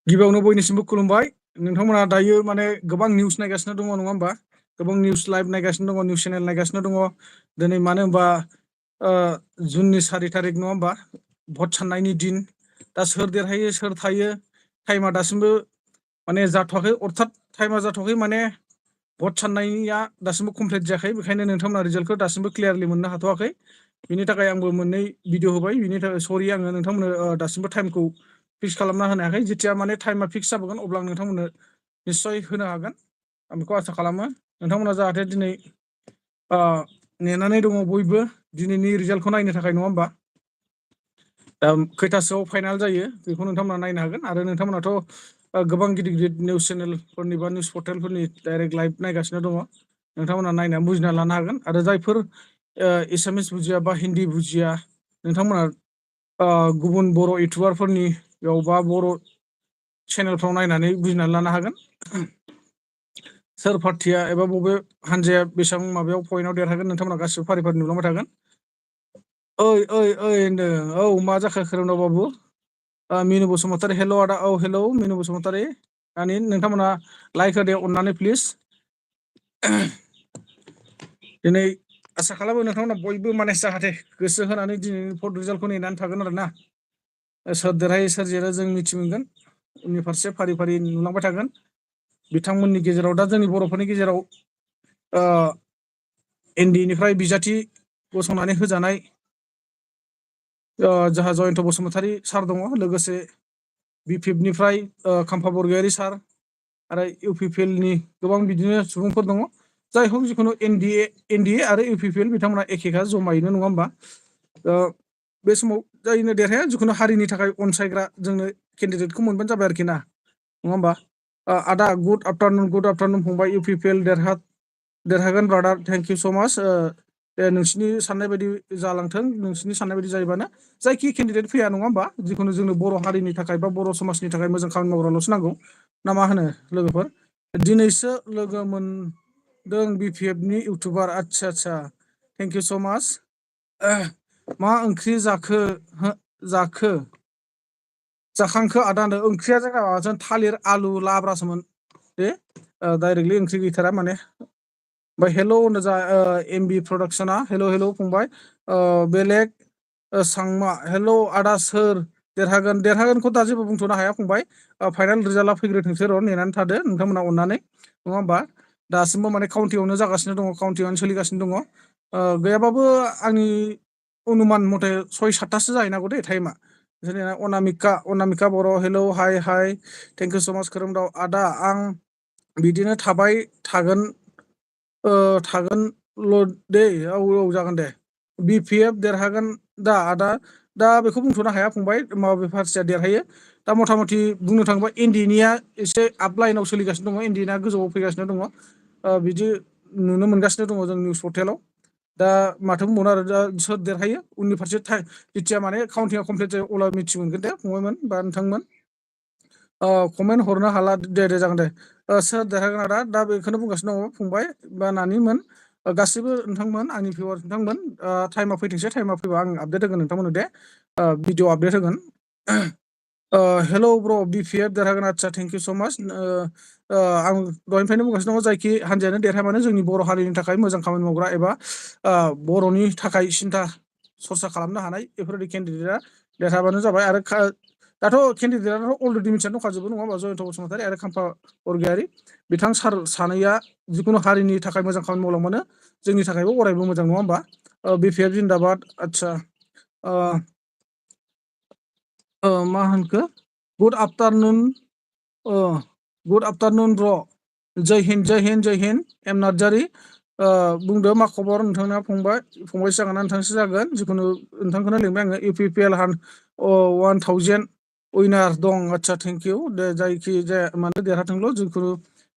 गिबियावनो बयनिसिमबो खुलुमबाय। नोंथांमोना दायो माने गोबां निउस नायगासिनो दङ नङा होमबा? गोबां निउस लाइभ नायगासिनो दङ, निउस चेनेल नायगासिनो दङ। दिनै मानो होनबा जुननि 4 तारिख नङा होमबा? भट साननायनि दिन। दा सोर देरहायो सोर थायो टाइमा दासिमबो माने जाथ'वाखै, अर्थात टाइमा जाथ'वाखै माने भट साननाया दासिमबो कमप्लिट जायाखै। बेखायनो नोंथांमोना रिजाल्टखौ दासिमबो क्लियारलि मोननो हाथ'वाखै। बिनि थाखाय आंबो मोननै भिडिअ होबाय। बिनि थाखाय सरि, आङो नोंथांमोननो दासिमबो टाइमखौ फिक्स खालामना होनो हायाखै। जेथिया माने टाइमा फिक्स जाबोगोन अब्ला आं नोंथांमोननो निस्सय होनो हागोन। आं बेखौ आसा खालामो। नोंथांमोना जाहाथे दिनै नेनानै दङ बयबो दिनैनि रिजाल्टखौ नायनो थाखाय नङा होमबा? दा खैथासोआव फाइनाल जायो बेखौ नोंथांमोना नायनो हागोन। आरो नोंथांमोनाथ' गोबां गिदिर गिदिर निउस चेनेलफोरनि बा निउस पर्टेलफोरनि डाइरेक्ट लाइभ नायगासिनो दङ। नोंथांमोना नायनानै बुजिना लानो हागोन। आरो जायफोर एसामिस बुजिया बा हिन्दी बुजिया, नोंथांमोना गुबुन बर' इउटुबारफोरनि बा बर' चेनेलफ्राव नायनानै बुजिनानै लानो हागोन। सोर पार्टिया एबा बबे हानजाया बेसेबां माबायाव पइन्टआव देरहागोन नोंथांमोना गासिबो फारि फारि नुलांबाय थागोन। ओइ ओइ ओइ होनदों। औ मा जाखो खोरोमदाव बाबु? मिनु बसुमतारी, हेल' आदा। औ हेल' मिनु बसुमतारी। नोंथांमोना लाइक होदो अननानै प्लिज। दिनै आसा खालामो नोंथांमोना बयबो माने जाहाथे गोसो होनानै दिनैनि भट रिजाल्टखौ नेनानै थागोन आरो ना। सोर देरहायो सोर जेनो जों मिथि मोनगोन। उननि फारसे फारि फारि नुलांबाय थागोन। बिथांमोननि गेजेराव दा जोंनि बर'फोरनि गेजेराव एनडि निफ्राय बिजाथि गसंनानै होजानाय जोंहा जयन्त बसुमतारी सार दङ। लोगोसे बि.पि.एफ निफ्राय खाम्फा बरगयारी सार आरो इउ पि पि एल नि गोबां बिदिनो सुबुंफोर दङ। जाय हक जिखुनु एनडिए आरो इउ पि पि एल बिथांमोना एखेखा जमायैनो नङा होमबा? बे समाव जायनो देरहाया जिखुनु हारिनि थाखाय अनसायग्रा जोंनो केन्डिडेटखौ मोनबानो जाबाय आरोखि ना, नङा होमबा? आदा गुड आफ्टारनुन फंबाय। इउ पि पि एल देरहागोन brother. Thank you so' much. दे नोंसिनि साननाय बायदि जालांथों। नोंसिनि साननाय बायदि जायोबानो जायखि केन्डिडेट फैया नङा होमबा? जिखुनु जोंनो बर' हारिनि थाखाय बा बर' समाजनि थाखाय मोजां खामानि मावग्राल'सो नांगौ। ना मा होनो लोगोफोर? दिनैसो लोगो मोनदों बि पि एफ नि इउटुबार। आदसा थेंक इउ स' माच। मा ओंख्रि जाखांखो आदानो? ओंख्रिया जोंना माबाजों थालिर आलु लाब्रासोमोन दे। डाइरेक्टलि ओंख्रि गैथारा माने। ओमफ्राय हेल' होनो जा एम बि प्रडाक्सना। हेल' फंबाय। बेलेग सांमा हेल' आदा सोर देरहागोनखौ दा जेबो बुंथ'नो हाया फंबाय। फाइनाल रिजाल्टआ फैग्रोथोंसै र' नेनानै थादो नोंथांमोना अननानै, नङा होमबा? दासिमबो माने काउन्टिंआवनो जागासिनो दङ, काउन्टिंआवनो सोलिगासिनो दङ। गैयाबाबो आंनि अनुमान मथे 6-7थासो जाहैनो हागौ दे टाइमा। अनामिका बर' हेलौ हाय थेंक इउ स' माच खोरोमदाव आदा। आं बिदिनो थाबाय थागोनल' दे। औ जागोन दे। बि पि एफ देरहागोन दा आदा? दा बेखौ बुंथ'नो हाया फंबाय माबे पार्टिया देरहायो। दा मथा मथि बुंनो थाङोबा एनडिएनिया एसे आप लाइनाव सोलिगासिनो दङ। एनडिएनआ गोजौआव फैगासिनो दङ। बिदि नुनो मोनगासिनो दङ जों निउस पर्टेलाव। दा माथो बुंबावनो आरो दा सोर देरहायो उननि फारसे जेथिया माने काउन्टिंआ कमप्लिट जायो अब्ला मिथि मोनगोन दे फंबायमोन बा नोंथांमोन। कमेन्ट हरनो हाला दे जागोन दे। सोर देरहागोन आदा? दा बेखौनो बुंगासिनो दङ फंबाय बा नानिमोन। गासिबो नोंथांमोन आंनि भिउवार्स नोंथांमोन। टाइमा फैथोंसै, टाइमा फैबा आं आपडेट होगोन नोंथांमोननो दे। भिडिअ आपडेट होगोन। हेल' ब्र' बि पि एफ देरहागोन। आदसा थेंक इउ स' माच। आं दहायनिफ्रायनो बुंगासिनो दङ जायखि हानजायानो देरहाया मानो जोंनि बर' हारिनि थाखाय मोजां खामानि मावग्रा एबा बर'नि थाखाय सिन्था सरसा खालामनो हानाय बेफोरबायदि केन्डिडेटआ देरहाबानो जाबाय। आरो दाथ' केन्डिडेटआथ' अलरेडि मिथिनानै दंखाजोबो नङा होमबा? जयन्त बसुमतारी आरो खाम्फा बरगयारी बिथां सार सानैया जिखुनु हारिनि थाखाय मोजां खामानि मावलांबानो जोंनि थाखायबो अरायबो मोजां, नङा होमबा? बि पि एफ जिन्दाबाद। आदसा मा होनखो? गुड आफ्टारनुन ब्र'। जय हिन्द एम नार्जारि। बुंदो मा खबर नोंथांना फंबायसो जागोन ना नोंथांसो जागोन? जिखुनु नोंथांखौनो लिंबाय आङो। इउ पि पि एल 1000 उइनार दं। आदसा थेंक इउ दे। जायखि जाया मानो देरहाथोंल', जिखुनु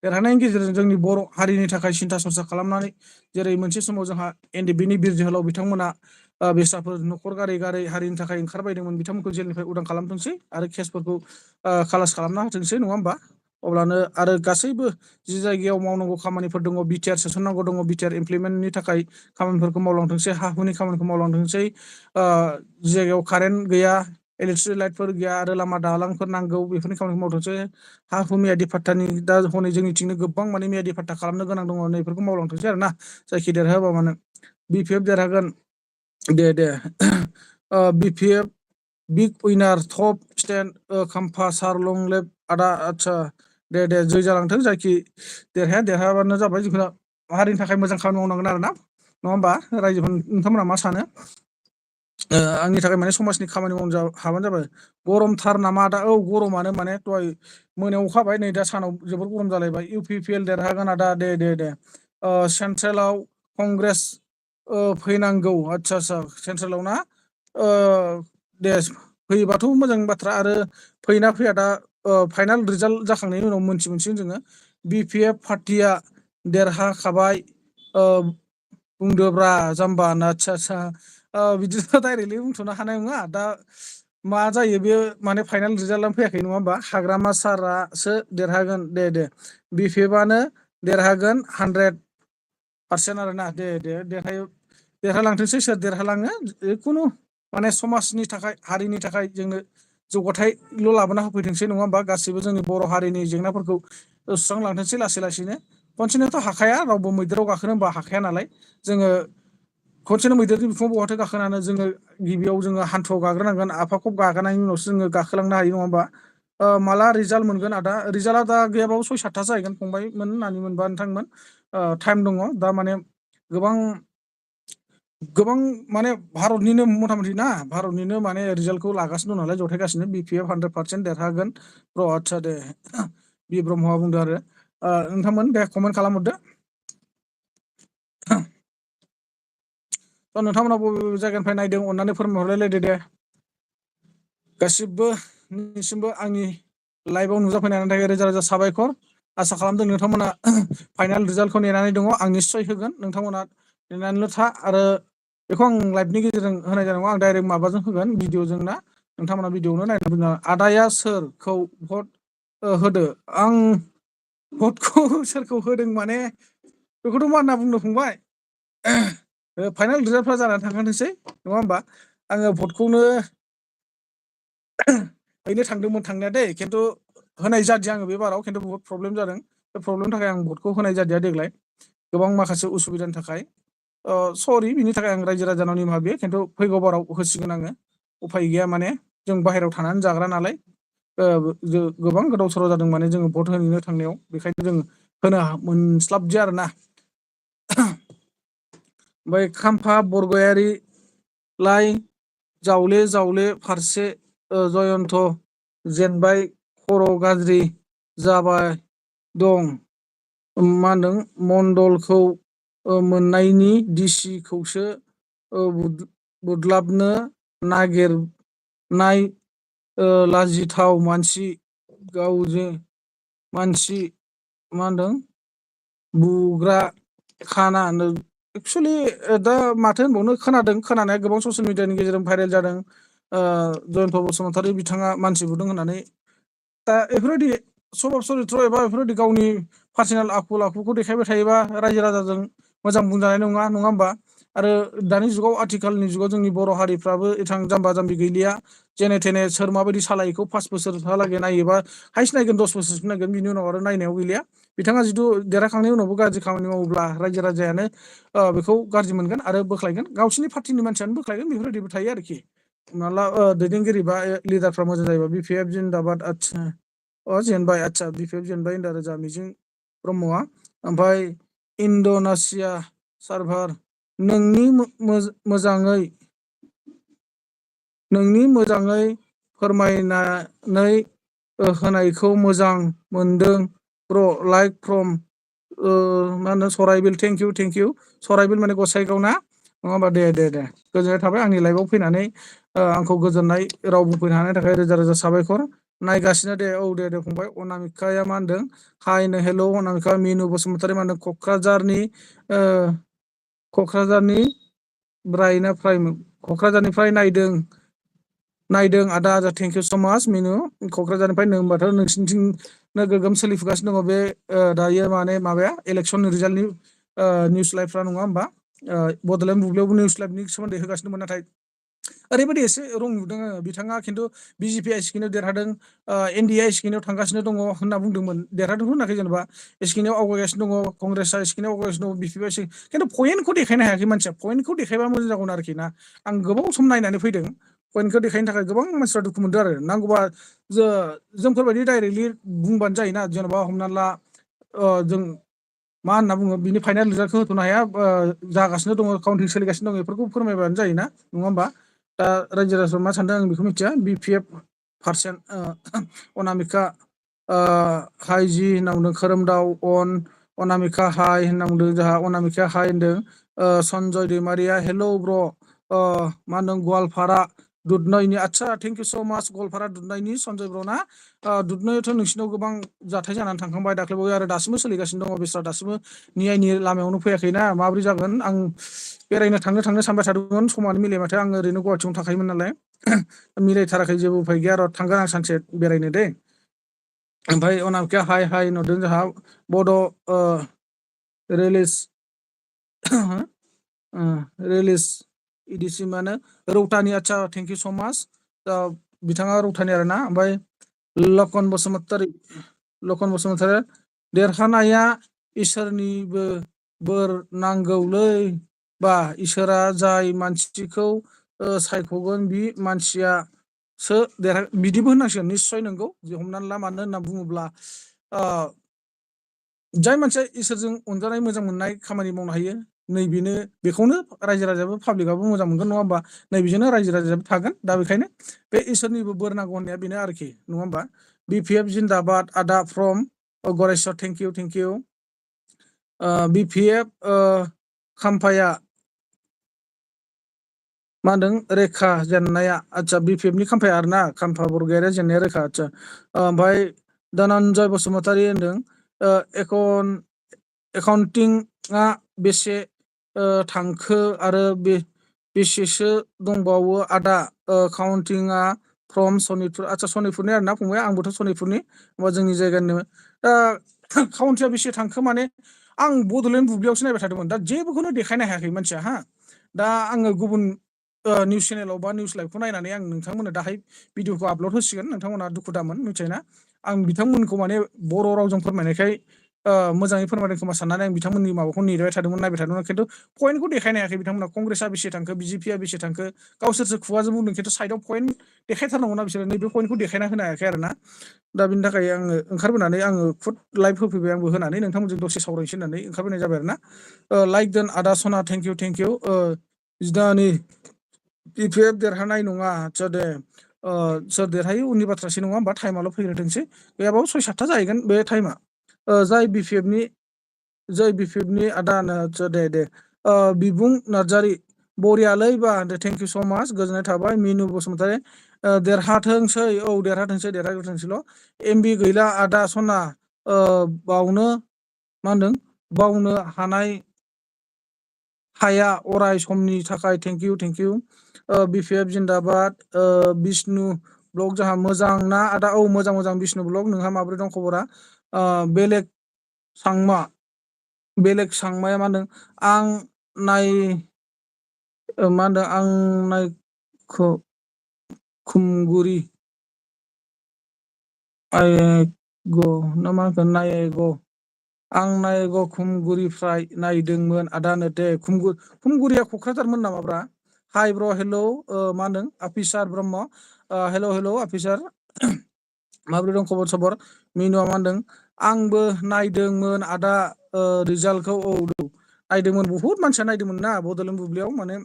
देरहानायनि गेजेरजों जोंनि बर' हारिनि थाखाय सिन्था सरसा खालामनानै, जेरै मोनसे समाव जोंहा एनडिएफबि बिर जोहोलाव बिथांमोना बेसाफोर न'खर गारै हारिनि थाखाय ओंखारबायदोंमोन, बिथांमोनखौ जेलनिफ्राय उदां खालामथोंसै आरो केसफोरखौ खालास खालामना होथोंसै, नङा होमबा? अब्लानो आरो गासैबो जि जायगायाव मावनांगौ खामानिफोर दङ, बिटिआर सोसननांगौ दङ, बिटिआर इमप्लिमेन्टनि थाखाय खामानिफोरखौ मावलांथोंसै, हा हुनि खामानिखौ मावलांथोंसै। जि जायगायाव कारेन्ट गैया इलेक्ट्रिक लाइटफोर गैया आरो लामा दालांफोर नांगौ बेफोरनि खामानिखौ मावथोंसै। हा हु मियादि फाट्टानि दा हनै जोंनिथिंनो गोबां माने मियादि फाट्टा खालामनो गोनां दङ नैफोरखौ मावलांथोंसै आरो ना जायखि देरहायाबा मानो BPF देरहागोन दे BPF बिग उइनार टप स्टेन्ड खाम्फा सार लं लेफ्ट आदा आदसा दे जै जालांथों जायखि देरहायाबानो जाबाय जिखुनु हारिनि थाखाय मोजां खामानि मावनांगोन आरो ना नङा होमबा रायजोफोर नोंथांमोना मा सानो आंनि थाखाय माने समाजनि खामानि मावनो हाबानो जाबाय। गरमथार नामा दा औ गरमानो माने दहाय मोनायाव अखा हाबाय नै दा सानाव जोबोर गरम जालायबाय UPPL देरहागोन आदा दे सेन्ट्रेलाव कंग्रेस फैनांगौ आदसा सेन्ट्रेलाव ना दे फैयोबाथ' मोजांनि बाथ्रा आरो फैयोना फैया दा फाइनाल रिजाल्ट जाखांनायनि उनाव मोनथिगोन जोङो BPF पार्टिया देरहाखाबाय बुंदोब्रा जाम्बा आदसा बिदिथ' डाइरेक्टलि बुंथ'नो हानाय नङा दा मा जायो बेयो माने फाइनाल रिजाल्टआनो फैयाखै नङा होमबा हाग्रामा सारासो देरहागोन दे BPFआनो देरहागोन 100% आरोना दे देरहालांथोंसै सोर देरहालाङो जिखुनु माने समाजनि थाखाय हारिनि थाखाय जोंनो जौगाथायल' लाबोना होफैथोंसै नङा होमबा गासिबो जोंनि बर' हारिनि जेंनाफोरखौ सुस्रांलांथोंसै लासै खनसेनोथ' हाखाया रावबो मैदेराव गाखोनो होनबा हाखाया नालाय जोङो खनसेनो मैदेरनि बिखुङाव बहाथो गाखोनानै जोङो गिबियाव जोङो हान्थुआव गाग्रोनांगोन आफाखौ गाखोनायनि उनावसो जोङो गाखोलांनो हायो नङा होमबा माला रिजाल्ट मोनगोन आदा रिजाल्टआ दा गैयाबाबो 6-7था जाहैगोन फंबाय होननानै मोनबा नोंथांमोन टाइम दङ दा माने गोबां माने भारतनिनो मथा मथि ना भारतनिनो माने रिजाल्टखौ लागासिनो दं नालाय जथायगासिनो BPF 100% देरहागोन आदसा दे बि ब्रह्मआ बुंदो आरो नोंथांमोन दे कमेन्ट खालामहरदो नोंथांमोना बबे जायगानिफ्राय नायदों अननानै फोरमायहरलायलायदो दे गासिबोनिसिमबो आंनि लाइभआव नुजाफैनायनि थाखाय रोजा साबायखर आसा खालामदों नोंथांमोना फाइनाल रिजाल्टखौ नेनानै दङ आं निस्सय होगोन नोंथांमोना नेनानैल' था आरो बेखौ आं लाइभनि गेजेरजों होनाय जानाय नङा आं डाइरेक्ट माबाजों होगोन भिडिअजों ना नोंथांमोना भिडिअआवनो नायनानै बुंनो आदाया सोरखौ भट होदो आं भटखौ सोरखौ होदों माने बेखौथ' मा होनना बुंनो फंबाय फाइनाल रिजाल्टफ्रा जानानै थांखानोसै नङा होमबा आङो भटखौनो हैनो थांदोंमोन थांनाया दै खिन्थु होनाय जादिया आङो बे बाराव खिन्थु बहुत प्रब्लेम जादों बे प्रब्लेमनि थाखाय आं भटखौ होनाय जादिया देग्लाय गोबां माखासे उसुबिदानि थाखाय सरि बिनि थाखाय आं रायजो राजानाव निमाहा बियो खिन्थु फैगौ बाराव होसिगोन आङो उफाय गैया माने जों बाहेरायाव थानानै जाग्रा नालाय गोबां गोदाव सोराव जादों माने जोङो भट होनो थांनायाव बेखायनो जों होनो मोनस्लाबदिया आरोना ओमफ्राय खाम्फा बरगयारि लाइ जावले फारसे जयन्त जेनबाय खर' गाज्रि जाबाय दं मा होनदों मण्डलखौ मोननायनि डिसिखौसो बुदलाबनो नागिरनाय लाजिथाव मानसि गावजे मानसि मा होनदों बुग्रा खाना एक्सुवेलि दा माथो होनबावनो खोनादों खोनानाया गोबां ससियेल मिडियानि गेजेरजों भाइरेल जादों जयन्त बसुमतारी बिथाङा मानसि बुदों होननानै दा बेफोरबायदि सभाब सरित्र एबा बेफोरबायदि गावनि पार्सनेल आखल आखुखौ देखायबाय थायोबा रायजो राजाजों मोजां बुंजानाय नङा होमबा आरो दानि जुगाव आथिखालनि जुगाव जोंनि बर' हारिफ्राबो एथां जाम्बा जाम्बि गैलिया जेने थेने सोर माबायदि सालायोखौ 5 बोसोरहालागै नायोबा हाइस्ट नायगोन 10 बोसोरसिम नायगोन बिनि उनाव आरो नायनायाव गैलिया बिथाङा जिथु देरहाखांनायनि उनावबो गाज्रि खामानि मावोब्ला रायजो राजायानो बेखौ गाज्रि मोनगोन आरो बोख्लायगोन गावसिनि पार्टिनि मानसियानो बोख्लायगोन बेफोरबायदिबो थायो आरोखि माला दैदेनगिरि बा लिडारफ्रा मोजां जायोबा BPF जिन्दाबाद आदसा जेनबाय आदसा BPF जेनबाय होनदों रोजा मिजिं ब्रह्मआ ओमफ्राय इण्ड'नेसिया सार्भार नोंनि मोजाङै फोरमायनानै होनायखौ मोजां मोनदों लाइक फ्रम मा होनो सराइबिल थेंक इउ सराइबिल माने गसाइगाव ना नङा होमबा दे गोजोननाय थाबाय आंनि लाइभआव फैनानै आंखौ गोजोननाय राव बुंफैनो हानायनि थाखाय रोजा साबायखर नायगासिनो दे औ दे फंबाय अनामिकाया मा होनदों हायनो हेलौ अनामिका मिनु बसुमतारी मा होनदों क'क्राझारनिफ्राय नायदों आदा थेंक इउ स' माच मिनु क'क्राझारनिफ्राय होनबाथ' नोंसिनिथिंनो गोगोम सोलिफुगासिनो दङ बे दायो माने माबाया इलेक्सन रिजाल्टनि निउस लाइभफ्रा नङा होमबा बड'लेण्ड बुब्लियावबो निउस लाइभनि सोमोन्दै होगासिनो दंमोन नाथाय ओरैबायदि एसे रं नुदों आङो बिथाङा खिन्थु बिजेपि एसकिनाव देरहादों एनडिए एसकिनाव थांगासिनो दङ होनना बुंदोंमोन देरहादों होनाखै जेनेबा एसकिनाव आवगायगासिनो दङ कंग्रेसआ एसकिनाव आवगायगासिनो दङ बिपिपि एसकि खिन्थु पइन्टखौ देखायनो हायाखै मानसिया पइन्टखौ देखायबा मोजां जागौमोन आरोखि ना आं गोबाव सम नायनानै फैदों पइन्टखौ देखायनो थाखाय गोबां मानसिफ्रा दुखु मोनदों आरो नांगौबा जोंफोरबायदि डाइरेक्टलि बुंबानो जायोना जेन'बा हमना ला जों मा होनना बुङो बिनि फाइनाल रिजाल्टखौ होथ'नो हाया जागासिनो दङ काउन्टिं सोलिगासिनो दङ बेफोरखौ फोरमायबानो जायोना नङा होमबा दा रायजो राजाफ्रा मा सानदों आं बेखौ मिथिया बिपिएफ पार्सेन्ट अनामिका हाइजि होनना बुंदों खोरोमदाव अनामिका हाइ होनना बुंदों जोंहा अनामिका हाइ होनदों सनजय दैमारिया हेलौ ब्र मा होनदों गवालपारा दुधनैनि आदसा थेंक इउ स' माच गवालपारा दुधनैनि सनजय ब्रना दुधनैयावथ' नोंसिनाव गोबां जाथाय जानानै थांखांबाय दाख्लैबो आरो दासिमबो सोलिगासिनो दङ बिस्रा दासिमबो नियायनि लामायावनो फैयाखैना माबोरै जागोन आं बेरायनो थांनो सानबाय थादोंमोन समानो मिलाय माथो आङो ओरैनो गुवाहाटियावनो थाखायोमोन नालाय मिलायथाराखै जेबो उफाय गैया र' थांगोन आं सानसे बेरायनो दे ओमफ्राय अनामिका हाइ नुदों जोंहा बड' रिलिज इदिसिमानो रौतानि आदसा थेंक इउ स' माच बिथाङा रौतानि आरोना ओमफ्राय लखन बसुमतारी देरहानाया इसोरनिबो बोर नांगौलै बा इसोरा जाय मानसिखौ सायख'गोन बि मानसियासो बिदिबो होननांसिगोन निस्सय नंगौ जे हमनानै ला मानो होनना बुङोब्ला जाय मानसिया इसोरजों अनजानाय मोजां मोननाय खामानि मावनो हायो नैबेनो बेखौनो रायजो राजायाबो पाब्लिकआबो मोजां मोनगोन नङा होमबा नैबेजोंनो रायजो राजायाबो थागोन दा बेखायनो बे इसोरनिबो बोर नांगौ होननाया बेनो आरोखि नङा होमबा बिपिएफ जिन्दाबाद आदा from Goreswar thank you BPF खाम्फाया मा होनदों रेखा जेननाया आदसा बिपिएफनि खाम्फाया आरोना खाम्फा बरगयारि जेननाया रेखा आदसा ओमफ्राय धनन्जय बसुमतारी होनदों एकाउन्टिंआ बेसे थांखो आरो बेसेसो दंबावो आदा काउन्टिंआ फ्रम सनितपुर आदसा सनितपुरनि आरोना फंबाय आंबोथ' सनितपुरनि होमबा जोंनि जायगानि काउन्टिया बेसे थांखो माने आं बड'लेण्ड बुब्लियावसो नायबाय थादोंमोन दा जेबोखौनो देखायनो हायाखै मानसिया दा आङो गुबुन निउस चेनेलाव बा निउस लाइभखौ नायनानै आं नोंथांमोननो दाहाय भिडिअखौ आपल'ड होसिगोन नोंथांमोना दुखु दामोन मिथिबायना आं बिथांमोनखौ माने बर' रावजों फोरमायनायखाय मोजाङै फोरमायदों खोमा साननानै आं बिथांमोननि माबाखौ नेबाय थादोंमोन नायबाय थादोंमोन खिन्थु पइन्टखौ देखायनो हायाखै बिथांमोना कंग्रेसआ बेसे थांखो बिजेपिआ बेसे थांखो गावसोरसो खुगाजों बुंदों खिन्थु साइडआव पइन्ट देखायथारनांगौना बिसोरो नैबे पइन्टखौ देखायना होनो हायाखै आरोना दा बिनि थाखाय आङो ओंखारबोनानै आङो खुद लाइभ होफैबाय आंबो होनानै नोंथांमोनजों दसे सावरायनोसै होननानै ओंखारबोनाय जाबाय आरोना लाइक दोन आदा सना थेंक इउ जिदानि बिपिएफ देरहानाय नङा आदसा दे सोर देरहायो उननि बाथ्रासै नङा होमबा टाइमाल' फैग्रोथोंसै गैयाबाबो 6-7 जाहैगोन बे टाइमा जाय बिपिएफनि आदानो आदसा दे बिबुं नार्जारि बरियालै बा थेंक इउ स' माच गोजोननाय थाबाय मिनु बसुमतारी देरहाथोंसै देरहाथोंसैल' एमबि गैला आदा सना बावनो मा होनदों बावनो हाया अराय समनि थाखाय thank you BPF Zindabad Bishnu blog जोंहा मोजां ना आदा औ मोजां बिष्णु ब्लग नोंहा माबोरै दं खबरा बेलेग सांमाया मा होनदों आं खुमगुरि ना मा होनगोन आं नायग खुमगुरिफ्राय नायदोंमोन आदानो दे खुमगुरिया क'क्राझारमोन नामाब्रा हाइ ब्र हेलौ मा होनदों अफिसार ब्रह्म हेलौ अफिसार माबोरै दं खबर सबर मिनुआ मा होनदों आंबो नायदोंमोन आदा रिजाल्टखौ नायदोंमोन बहुद मानसिया नायदोंमोन ना बड'लेण्ड बुब्लियाव माने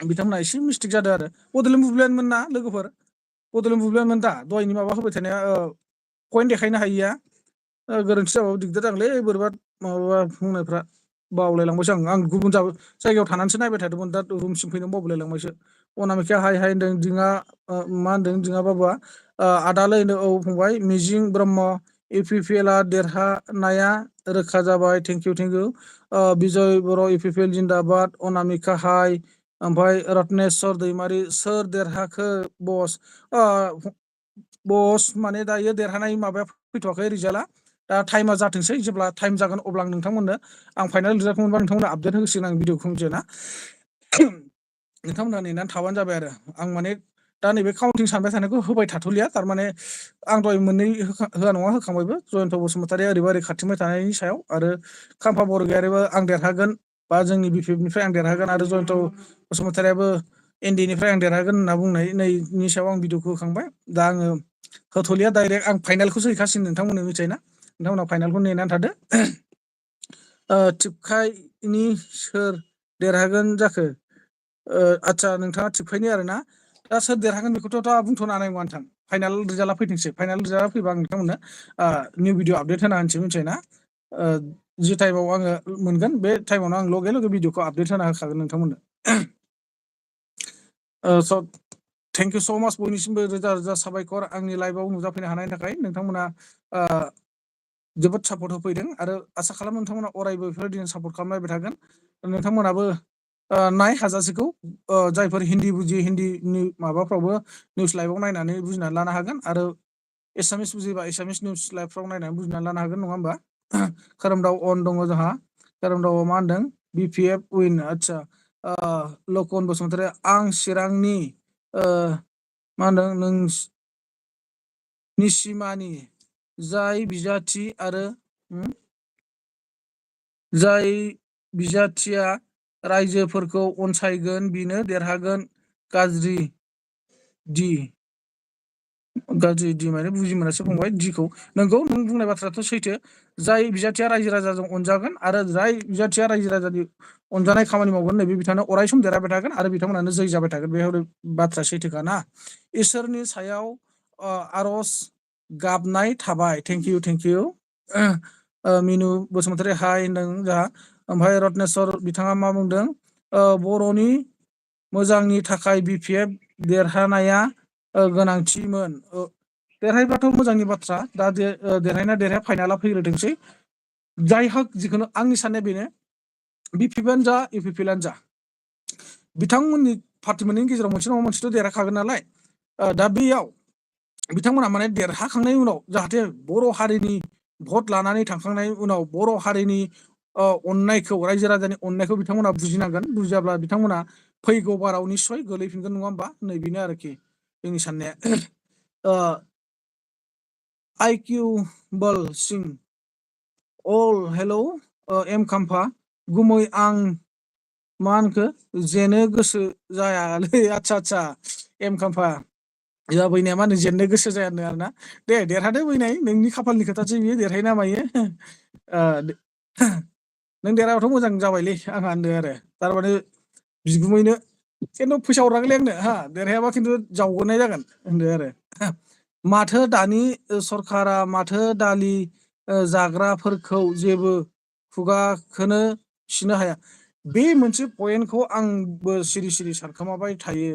बिथांमोना एसे मिस्टेक जादों आरो बड'लेण्ड बुब्लियानोमोन ना लोगोफोर बड'लेण्ड बुब्लियानोमोन दा दहायनि माबा होबाय थानाया पइन्ट देखायनो हायिया गोरोन्थि जाबाबो दिगदार जागोनलै बोरैबा माबा बुंनायफ्रा बावलायलांबायसो आं गुबुन जायगायाव थानानैसो नायबाय थादोंमोन दा रुमसिम फैनो बावलायलांबायसो अनामिकाया हाइ होनदों दिङा मा होनदों दिङा बाबुआ आदालै होनदों औ फंबाय मिजिं ब्रह्म इउपिपिएलआ देरहानाया रोखा जाबाय थेंक इउ बिजय बर' इउपिपिएल जिन्दाबाद अनामिका हाइ ओमफ्राय रत्नेस्वर दैमारि सोर देरहाखो बस माने दायो देरहानाय माबाया फैथ'वाखै रिजाल्टआ दा टाइमा जाथोंसै जेब्ला टाइम जागोन अब्ला आं फाइनाल रिजाल्टखौ मोनबा नोंथांमोननो आपडेट होसिगोन आं भिडिअखौ मिथियोना नोंथांमोना नेनानै थाबानो जाबाय आरो आं माने दा नैबे काउन्टिं सानबाय थानायखौ होबाय थाथ'लिया थारमाने आं दहाय मोननै होआ नङा होखांबायबो जयन्त बसुमतारिया ओरैबा ओरै खारथिंबाय थानायनि सायाव आरो खाम्फा बरगयारिबो आं देरहागोन बा जोंनि बिपिएफनिफ्राय आं देरहागोन आरो जयन्त बसुमतारियाबो एनडिएनिफ्राय आं देरहागोन होनना बुंनाय नैनि सायाव आं भिडिअखौ होखांबाय दा आङो होथ'लिया डाइरेक्ट आं फाइनालखौसो हैखासिगोन नोंथांमोननो मिथिबाय ना नोंथांमोना फाइनालखौ नेनानै थादो टिपकाइनि सोर देरहागोन जाखो आदसा नोंथाङा टिपकाइनि आरोना दा सोर देरहागोन बेखौथ' दा बुंथ'नो हानाय नङा नोंथां फाइनाल रिजाल्टआ फैथोंसै फाइनाल रिजाल्टआ फैबा आं नोंथांमोननो निउ भिडिअ आपडेट होना होनसै मिथिबाय ना जि टाइमाव आङो मोनगोन बे टाइमावनो आं लगे लगे भिडिअखौ आपडेट होना होखागोन नोंथांमोननो स' थेंक इउ स' माच बयनिसिमबो रोजा रोजा साबायखर आंनि लाइभआव नुजाफैनो हानायनि थाखाय नोंथांमोना जोबोद सापर्ट होफैदों आरो आसा खालामो नोंथांमोना अरायबो बेफोरबायदिनो सापर्ट खालामलायबाय थागोन नोंथांमोनाबो नाय हाजासेखौ जायफोर हिन्दी बुजियो हिन्दीनि माबाफ्रावबो निउस लाइभआव नायनानै बुजिनानै लानो हागोन आरो एसामिस बुजिबा एसामिस निउस लाइभफ्राव नायनानै बुजिनानै लानो हागोन नङा होमबा खोरोमदाव अन दङ जोंहा खोरोमदावआव मा होनदों बिपिएफ उइन आदसा लकन बसुमतारी आं चिरांनि मा होनदों निसिमानि जाय बिजाथि आरो जाय बिजाथिया रायजोफोरखौ अनसायगोन बिनो देरहागोन गाज्रि दि माने बुजि मोनासो फंबाय दिखौ नोंगौ नों बुंनाय बाथ्रायाथ' सैथो जाय बिजाथिया रायजो राजाजों अनजागोन आरो जाय बिजाथिया रायजो राजानि अनजानाय खामानि मावगोन नै बे बिथांनो अराय सम देरहाबाय थागोन आरो बिथांमोनानो जै जाबाय थागोन बे बाथ्रा सैथोखा ना इसोरनि सायाव आर'ज गाबनाय थाबाय थेंक इउ मिनु बसुमतारी हाय होनदों जोंहा ओमफ्राय रत्नेस्वर बिथाङा मा बुंदों बर'नि मोजांनि थाखाय बिपिएफ देरहानाया गोनांथिमोन देरहायोबाथ' मोजांनि बाथ्रा दा देरहायोना देरहाया फाइनाला फैग्रोथोंसै जाय हक जिखुनु आंनि साननाया बेनो बिपिएफआनो जा इउपिपिएलआनो जा बिथांमोननि पार्टि मोननैनि गेजेराव मोनसे नङा मोनसेथ' देरहाखागोन नालाय दा बेयाव बिथांमोना माने देरहाखांनायनि उनाव जाहाथे बर' हारिनि भट लानानै थांखांनायनि उनाव बर' हारिनि अननायखौ रायजो राजानि अननायखौ बिथांमोना बुजिनांगोन बुजियाब्ला बिथांमोना फैगौ बाराव निस्सय गोलैफिनगोन नङा होमबा नैबेनो आरोखि जोंनि साननाया आइकिउ बल सिं हेलौ एम खाम्फा गुमै आं मा होनखो जेनो गोसो जायालै आदसा एम खाम्फा बैनाया मा होनो जेननो गोसो जायानो आरोना दे देरहादो बैनाय नोंनि खाफालनि खोथासो बियो देरहायो ना मायो नों देरहाबाथ' मोजां जाबायलै आंहा होनदों आरो थारमाने बिगुमैनो खिन्थु फैसा हराखैलै आंनो देरहायाबा खिन्थु जावगोनाय जागोन होनदो आरो माथो दानि सरखारा माथो दालि जाग्राफोरखौ जेबो खुगाखौनो सिनो हाया बे मोनसे पइन्टखौ आंबो सिरि सिरि सानखोमाबाय थायो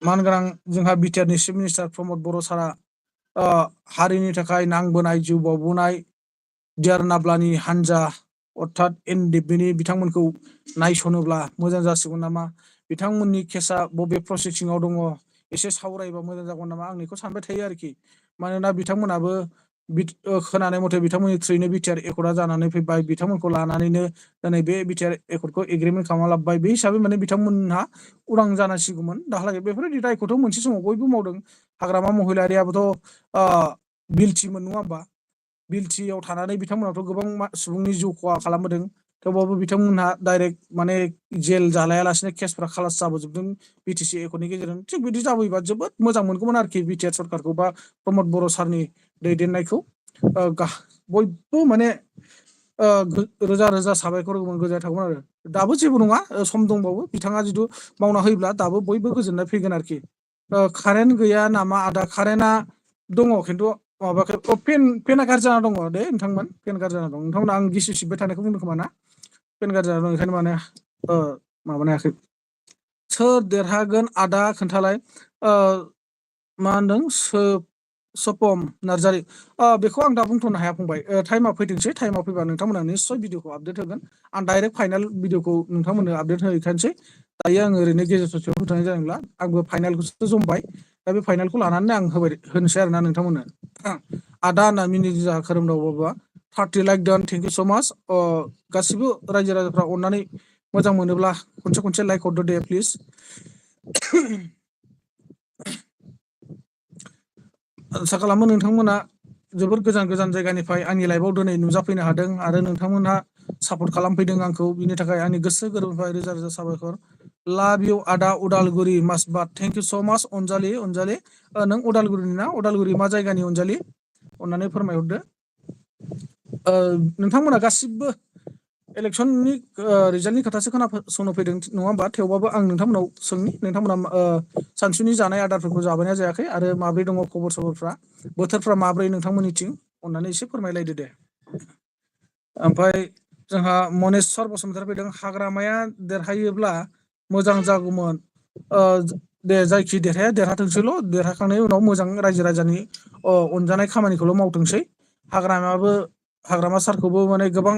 मानगोनां जोंहा बिटिआरनि चिफ मिनिस्टार प्रमद बर' सारआ हारिनि थाखाय नांबोनाय जिउ बावबोनाय डियार नाब्लानि हानजा अर्थात एनडिएफबिनि बिथांमोनखौ नायसनोब्ला मोजां जासिगोन नामा बिथांमोननि केसा बबे प्रसेसिङाव दङ एसे सावरायबा मोजां जागोन नामा आं बेखौ सानबाय थायो आरोखि मानोना बिथांमोनाबो खोनानाय मथे बिथांमोननि थ्रुयैनो बिटिआर एकर्डआ जानानै फैबाय बिथांमोनखौ लानानैनो दिनै बे बिटिआर एकर्डखौ एग्रिमेन्ट खालामना लाबोबाय बे हिसाबै माने बिथांमोनहा उदां जानांसिगौमोन दाहालागै बेफोरबायदि दायखौथ' मोनसे समाव बयबो मावदों हाग्रामा महिलारियाबोथ' बिलटिमोन नङा होमबा बिलटियाव थानानै बिथांमोनाथ' गोबां सुबुंनि जिउ खहा खालामबोदों थेवबाबो बिथांमोनहा डाइरेक्ट माने जेल जालायालासिनो केसफ्रा खालास जाबोजोबदों बिटिसि एकर्डनि गेजेरजों थिग बिदि जाबोयोबा जोबोद मोजां मोनगौमोन आरोखि बिटिआर सरकारखौ बा प्रमद बर' सारनि दैदेननायखौ बयबो माने रोजा रोजा साबायखर होगौमोन गोजोननाय थागौमोन आरो दाबो जेबो नङा सम दंबावो बिथाङा जिथु मावना होयोब्ला दाबो बयबो गोजोननाय फैगोन आरोखि कारेन्ट गैया नामा आदा कारेन्टआ दङ खिन्थु माबाखौ फेना गाज्रि जाना दङ दे नोंथांमोन फेन गाज्रि जाना दं नोंथांमोना आं गिसिब सिबबाय थानायखौ बुंदों खोमा ना फेन गाज्रि जाना दं ओंखायनो माने माबानो हायाखै सोर देरहागोन आदा खोन्थालाय मा होनदों सपम नार्जारि बेखौ आं दा बुंथ'नो हाया फंबाय टाइमा फैथोंसै टाइमा फैबा नोंथांमोना निस्सय भिडिअखौ आपडेट होगोन आं डाइरेक्ट फाइनाल भिडिअखौ नोंथांमोननो आपडेट होहैखानोसै दायो आङो ओरैनो गेजेर ससेयाव होथ'नाय जादोंब्ला आंबो फाइनालखौसो जमबाय दा बे फाइनालखौ लानानै आं होनोसै आरोना नोंथांमोननो आदा होनना मिनिदों जोंहा खोरोमदाव बाबुआ 30 like don thank you so' माच गासिबो रायजो राजाफ्रा अननानै मोजां मोनोब्ला खनसे लाइक हरदो दे प्लिज। आसा खालामो नोंथांमोना जोबोर गोजान जायगानिफ्राय आंनि लाइभआव दिनै नुजाफैनो हादों आरो नोंथांमोनहा सापर्ट खालामफैदों आंखौ, बिनि थाखाय आंनि गोसो गोरबोनिफ्राय रोजा रोजा साबायखर। लाभ इउ आदा उदालगुरि मासबाद, थेंक इउ स' माच अनजालि। नों उदालगुरिनि ना? उदालगुरि मा जायगानि अनजालि? अननानै फोरमायहरदो। नोंथांमोना गासिबो इलेक्सननि रिजाल्टनि खोथासो खोनासंनो फैदों नङा होमबा? थेवबाबो आं नोंथांमोनाव सोंनि, नोंथांमोना सानसुनि जानाय आदारफोरखौ जाबायना जायाखै आरो माब्रै दङ खबर सबरफ्रा, बोथोरफ्रा माब्रै नोंथांमोननिथिं? अननानै एसे फोरमायलायदो दे। ओमफ्राय जोंहा मनेस्वर बसुमतारी फैदों, हाग्रामाया देरहायोब्ला मोजां जागौमोन। दे जायखि देरहाया देरहाथोंसैल', देरहाखांनायनि उनाव मोजां रायजो राजानि अनजानाय खामानिखौल' मावथोंसै। हाग्रामा सारखौबो माने गोबां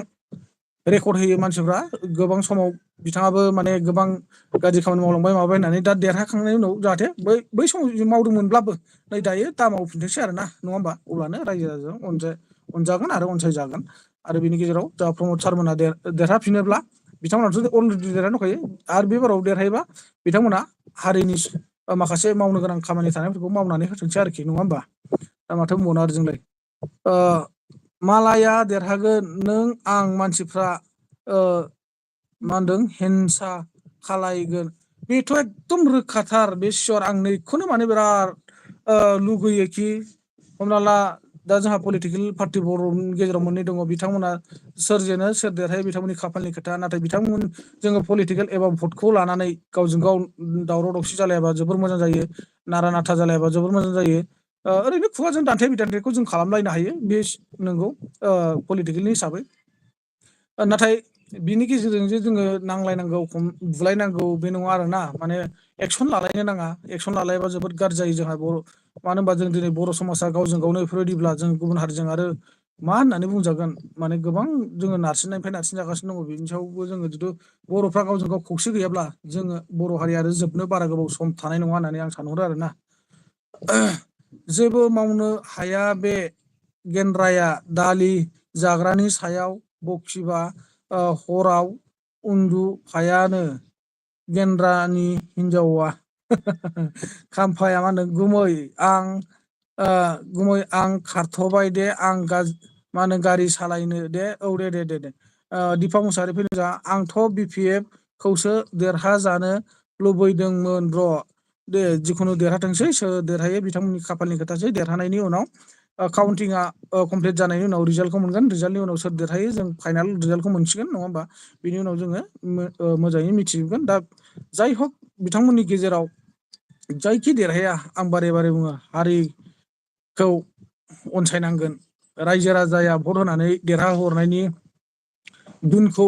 रेकर्ड होयो मानसिफ्रा, गोबां समाव बिथाङाबो माने गोबां गाज्रि खामानि मावलांबाय माबाय होननानै। दा देरहाखांनायनि उनाव जाहाथे बै समाव मावदोंमोनब्लाबो नै दायो दा मावफिनथोंसै आरो ना, नङा होमबा? अब्लानो रायजो राजाजों अनजागोन आरो अनसायजागोन। आरो बिनि गेजेराव जोंहा प्रमद सारमोना देरहाफिनोब्ला, बिथांमोनाथ' अलरेडि देरहाना दंखायो, आरो बे बाराव देरहायोबा बिथांमोना हारिनि माखासे मावनो गोनां खामानि थानायफोरखौ मावनानै होथोंसै आरोखि, नङा होमबा? दा माथो बुंबावनो आरो जोंलाय। मालाया देरहागोन, नों आं मानसिफ्रा मा होनदों हिंसा खालायगोन, बेथ' एकदम रोखाथार, बे सियर। आं नैखौनो माने बिराद लुगैयोखि, हमना ला दा जोंहा पलिटिकेल पार्टि बर'नि गेजेराव मोननै दङ, बिथांमोना सोर जेनो सोर देरहायो बिथांमोननि खाफालनि खोथा। नाथाय जोङो पलिटिकेल एबा भटखौ लानानै गावजों गाव दावराव दावसि जालायाबा जोबोर मोजां जायो, नारा नाथा जालायाबा जोबोर मोजां जायो। ओरैनो खुगाजों दान्थे बिदान्थेखौ जों खालामलायनो हायो, बे नंगौ पलिटिकेलनि हिसाबै। नाथाय बिनि गेजेरजों जे जोङो नांलायनांगौ बुलायनांगौ बे नङा आरोना, माने एक्सन लालायनो नाङा। एक्सन लालायबा जोबोद गाज्रि जायो जोंहा मानो होनबा जों दिनै बर' समाजा गावजों गावनो बेफोरबायदिब्ला जों गुबुन हारिजों आरो मा होननानै बुंजागोन, माने गोबां जोङो नारसिननायनिफ्राय नारसिनजागासिनो दङ। बिनि सायावबो जोङो जुदि बर'फ्रा गावजों गाव खौसे गैयाब्ला जोङो बर' हारिया आरो जोबनो बारा गोबाव सम थानाय नङा होननानै आं सानहरो आरोना। जेबो मावनो हाया बे गेन्द्राया, दालि जाग्रानि सायाव बखिबा हराव उन्दुफायानो गेन्द्रानि हिनजावा। खाम्फाया मा होनदों, गुमै आं खारथ'बाय दे, आं मा होनो गारि सालायनो दे। औ दे दिपा मुसाहारि फैदों। आंथ' बि पि एफ खौसो देरहाजानो लुबैदोंमोन र'। दे जिखुनु देरहाथोंसै, सोर देरहायो बिथांमोननि खाफालनि खोथासै। देरहानायनि उनाव काउन्टिंआ कमप्लिट जानायनि उनाव रिजाल्टखौ मोनगोन, रिजाल्टनि उनाव सोर देरहायो जों फाइनाल रिजाल्टखौ मोनसिगोन, नङा होमबा? बिनि उनाव जोङो मोजाङै मिथिजोबगोन। दा जाय हक बिथांमोननि गेजेराव जायखि देरहाया, आं बारे बारे बुङो, हारिखौ अनसायनांगोन। रायजो राजाया भट होनानै देरहाहरनायनि गुनखौ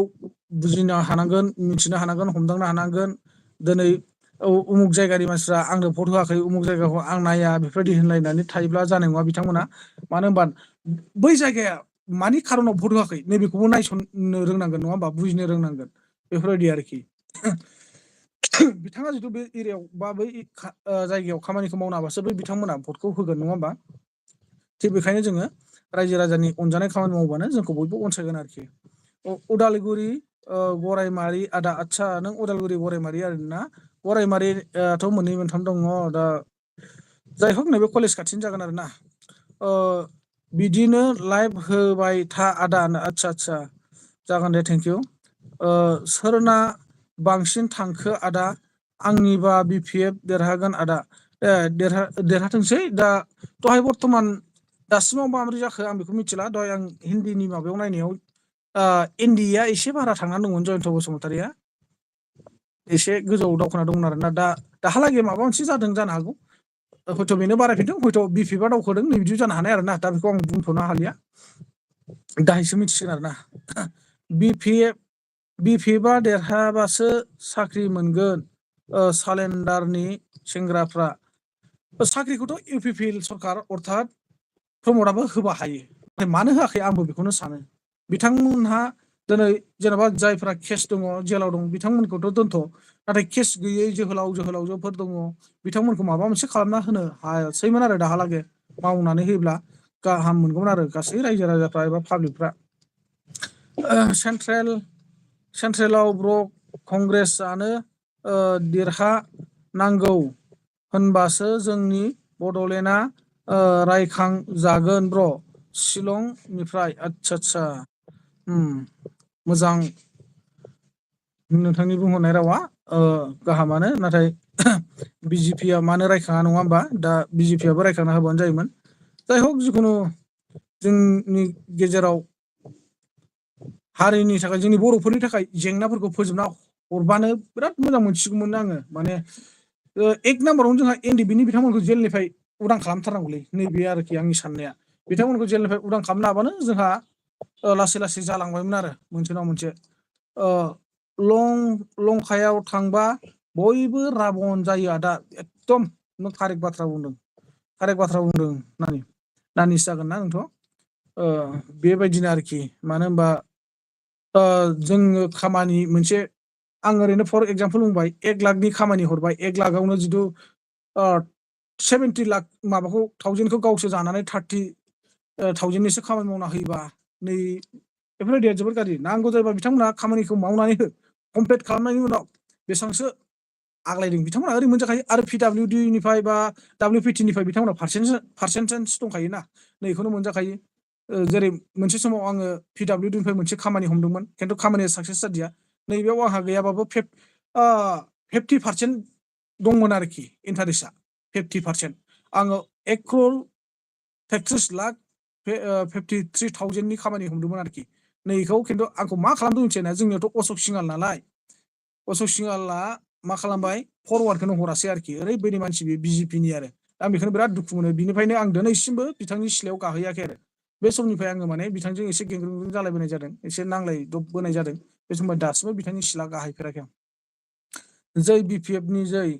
बुजिनो हानांगोन, मिथिनो हानांगोन, हमदांनो हानांगोन। दिनै उमुक जायगानि मानसिफ्रा आंनो भट होआखै, उमुक जायगाखौ आं नाया, बेफोरबायदि होनलायनानै थायोब्ला जानाय नङा बिथांमोना। मानो होनबा बै जायगाया मानि खारनाव भट होआखै नैबेखौबो नायसननो रोंनांगोन, नङा होमबा? बुजिनो रोंनांगोन, बेफोरबायदि आरोखि। बिथाङा जिथु बे एरियायाव बा बै जायगायाव खामानिखौ मावनो हाबासो बै बिथांमोना भटखौ होगोन, नङा होमबा? थिग बेखायनो जोङो रायजो राजानि अनजानाय खामानि मावबानो जोंखौ बयबो अनसायगोन आरोखि। उदालगुरि गरायमारि आदा, आदसा नों उदालगुरि गरायमारि आरोना? गरायमारियाथ' मोननै मोनथाम दङ। दा जाय हक नैबे कलेज खाथिनि जागोन आरो ना। बिदिनो लाइभ होबाय था आदा। आदसा जागोन दे, थेंकिउ। सोरना बांसिन थांखो आदा? आंनिबा बि पि एफ देरहागोन आदा। देरहाथोंसै। दा दहाय बर्थमान दासिमाव माबोरै जाखो आं बेखौ मिथिला। दहाय आं हिन्दीनि माबायाव नायनायाव एनडिएआ एसे बारा थांनानै दंमोन, जयन्त बसुमतारिया एसे गोजौआव दावखोना दंमोन आरोना। दाहालागै माबा मोनसे जादों जानो हागौ, हयथ' बेनो बारायफिनदों, हयथ' बि पि एफआ दावखोदों, नै बिदि जानो हानाय आरोना। दा बेखौ आं बुंथ'नो हालिया, दाहायसो मिथिसिगोन आरोना। बि पि एफआ देरहाबासो साख्रि मोनगोन सालेन्डारनि सेंग्राफ्रा। साख्रिखौथ' इउ पि पि एल सरखार अर्थात प्रमदआबो होबा हायो, मानो होआखै आंबो बेखौनो सानो। बिथांमोनहा दिनै जेन'बा जायफ्रा केस दङ, जेलाव दङ, बिथांमोनखौथ' दोनथ', नाथाय केस गैयै जोहोलावजोफोर दङ, बिथांमोनखौ माबा मोनसे खालामना होनो हासैमोन आरो दाहालागै। मावनानै होयोब्ला गाहाम मोनगौमोन आरो गासै रायजो राजाफ्रा एबा पाब्लिकफ्रा। सेन्ट्रेलाव ब्लक कंग्रेसआनो देरहानांगौ होनबासो जोंनि बड'लेण्डआ रायखांजागोन ब्र'। शिलंनिफ्राय आदसा मोजां नोंथांनि बुंहरनाय रावा गाहामानो, नाथाय बिजेपिया मानो रायखाङा नङा होमबा? दा बिजेपियाबो रायखांना होबानो जायोमोन। जाय हक जिखुनु जोंनि गेजेराव हारिनि थाखाय, जोंनि बर'फोरनि थाखाय जेंनाफोरखौ फोजोबना हरबानो बिराद मोजां मोनसिगौमोन आङो। माने एक नाम्बारावनो जोंहा एनडिएफबि बिथांमोनखौ जेलनिफ्राय उदां खालामथारनांगौलै, नैबे आरोखि आंनि साननाया। बिथांमोनखौ जेलनिफ्राय उदां खालामनो हाबानो जोंहा लासै लासै जालांबायमोन आरो मोनसे नङा मोनसे। लंकायाव थांबा बयबो राबन जायो आदा, एकदम नों कारेक्ट बाथ्रा बुंदों, कारेक्ट बाथ्रा बुंदों नानिसो जागोन ना नोंथ'। बेबायदिनो आरोखि, मानो होनबा जोङो खामानि मोनसे, आं ओरैनो फर एगजामपोल बुंबाय, 1 लाखनि खामानि हरबाय, 1 लाखआवनो जिथु 70 लाख माबाखौ थावजेनखौ गावसो जानानै 30,000निसो खामानि मावना होयोबा, नै बेफोरबायदिया जोबोर गाज्रि। नांगौ जायोबा बिथांमोना खामानिखौ मावनानै हो, कमप्लिट खालामनायनि उनाव बेसेबांसो आग्लायदों बिथांमोना ओरै मोनजाखायो। आरो पिडब्लिउडिनिफ्राय बा WPTनिफ्राय बिथांमोना पार्सेन्टेज दंखायोना, नैखौनो मोनजाखायो। जेरै मोनसे समाव आङो पिडब्लिउडिनिफ्राय मोनसे खामानि हमदोंमोन, खिन्थु खामानिया साक्सेस जादिया। नैबेयाव आंहा गैयाबाबो 50% दंमोन आरोखि, इन्टारेस्टआ 50%। आङो 1,33,53,000नि खामानि हमदोंमोन आरोखि। नैखौ खिन्थु आंखौ मा खालामदों मिथिबायना, जोंनियावथ' अशक सिंहाल नालाय, अशक सिंहालआ मा खालामबाय, फरवार्डखौनो हरासै आरोखि। ओरैबायदि मानसि बे बिजेपिनि आरो। आं बेखौनो बिराद दुखु मोनो। बिनिफ्रायनो आं दिनैसिमबो बिथांनि सिलायाव गाहैयाखै आरो। बे समनिफ्राय आङो माने बिथांजों एसे गेंग्रुं जालायबोनाय जादों, एसे नांलायदबबोनाय जादों। बे समाव दासिमबो बिथांनि सिला गाहैफेराखै आं। जै बिपिएफनि जै,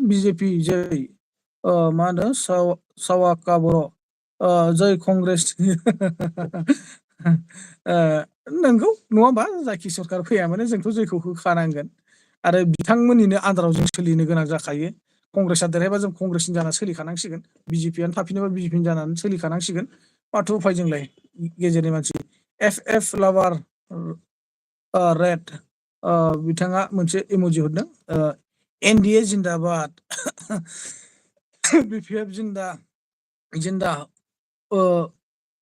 बिजेपि जै, मा होनो सावाका बर', जै कंग्रेसनि नंगौ नङा होमबा? जायखि सरकार फैया माने जोंथ' जैखौ होखानांगोन। आरो बिथांमोननिनो आन्दाराव जों सोलिनो गोनां जाखायो। कंग्रेसआ देरहायबा जों कंग्रेसनि जानानै सोलिखानांसिगोन, बिजेपियानो थाफिनोबा बिजेपिनि जानानै सोलिखानांसिगोन। माथो उफाय जोंलाय गेजेरनि मानसि। एफ लाभार रेड, बिथाङा मोनसे इम'जि हरदों, एनडिए जिन्दाबाद, बिपिएफ जिन्दा,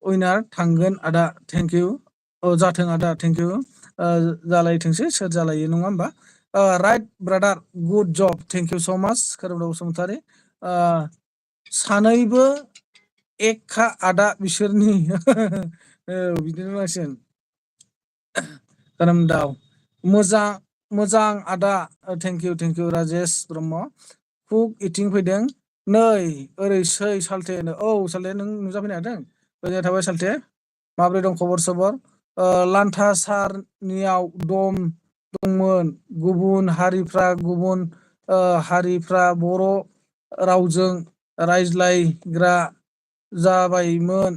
उइनार थांगोन आदा, थेंक इउ। जाथों आदा, थेंक इउ। जालायथोंसै, सोर जालायो नङा होमबा? Right brother, good job, thank you so' much खोरोमदाव बसुमतारी। सानैबो एकखा आदा बिसोरनि, बिदिनो जासिगोन। खोरोमदाव, मोजां आदा, थेंक इउ राजेश ब्रह्म। कुक इटिं फैदों, नै ओरैसै सालथे, औ सालथे नों नुजाफैनो हादों, गोजोननाय थाबाय सालथे। माब्रै दं खबर सबर? लान्था सारनियाव दंमोन, गुबुन हारिफ्रा बर' रावजों रायज्लायग्रा जाबायमोन,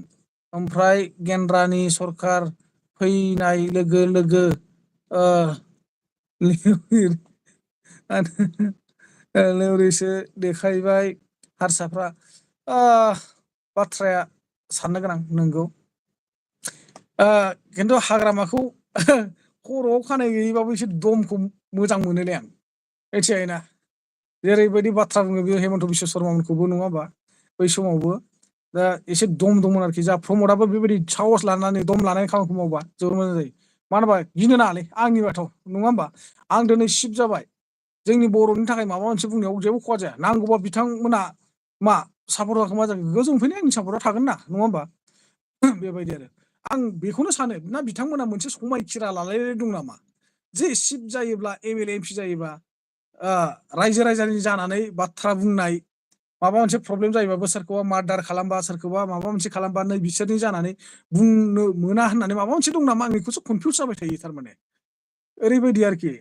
ओमफ्राय गेन्द्रानि सरखार फैनाय लोगो लोगो लोरिसो देखायबाय हारसाफ्रा। बाथ्राया साननो गोनां, नंगौ। खिन्थु हाग्रामाखौ खर'आव खानाय गैयैबाबो एसे दमखौ मोजां मोनोलै आं, मिथिबायना? जेरैबायदि बाथ्रा बुङो बेयो हेमन्त बिश्व शर्मामोनखौबो, नङा होमबा? बै समावबो दा एसे दम दंमोन आरोखि। जा प्रमदआबो बेबायदि साहस लानानै दम लानाय खामानिखौ मावबा जोबोर मोजां जायो। मानो होनबा गिनो नाङालै आंनिबाथ', नङा होमबा? आं दिनै सिफ जाबाय, जोंनि बर'नि थाखाय माबा मोनसे बुंनायाव जेबो खहा जाया। नांगौबा बिथांमोना मा सापर्ट होआखै मा जागोन, गोजौनिफ्रायनो आंनि सापर्टआ थागोन ना, नङा होमबा? बेबायदि आरो आं बेखौनो सानो, ना बिथांमोना मोनसे समायखिरा लालायनाय दं नामा, जे सिफ जायोब्ला, एमएलए एमपि जायोबा, रायजो राजानि जानानै बाथ्रा बुंनाय, माबा मोनसे प्रब्लेम जायोबाबो, सोरखौबा मार्डार खालामबा, सोरखौबा माबा मोनसे खालामबा, नै बिसोरनि जानानै बुंनो मोना होननानै माबा मोनसे दं नामा? आं बेखौसो कनफिउस जाबाय थायो थारमाने, ओरैबायदि आरोखि।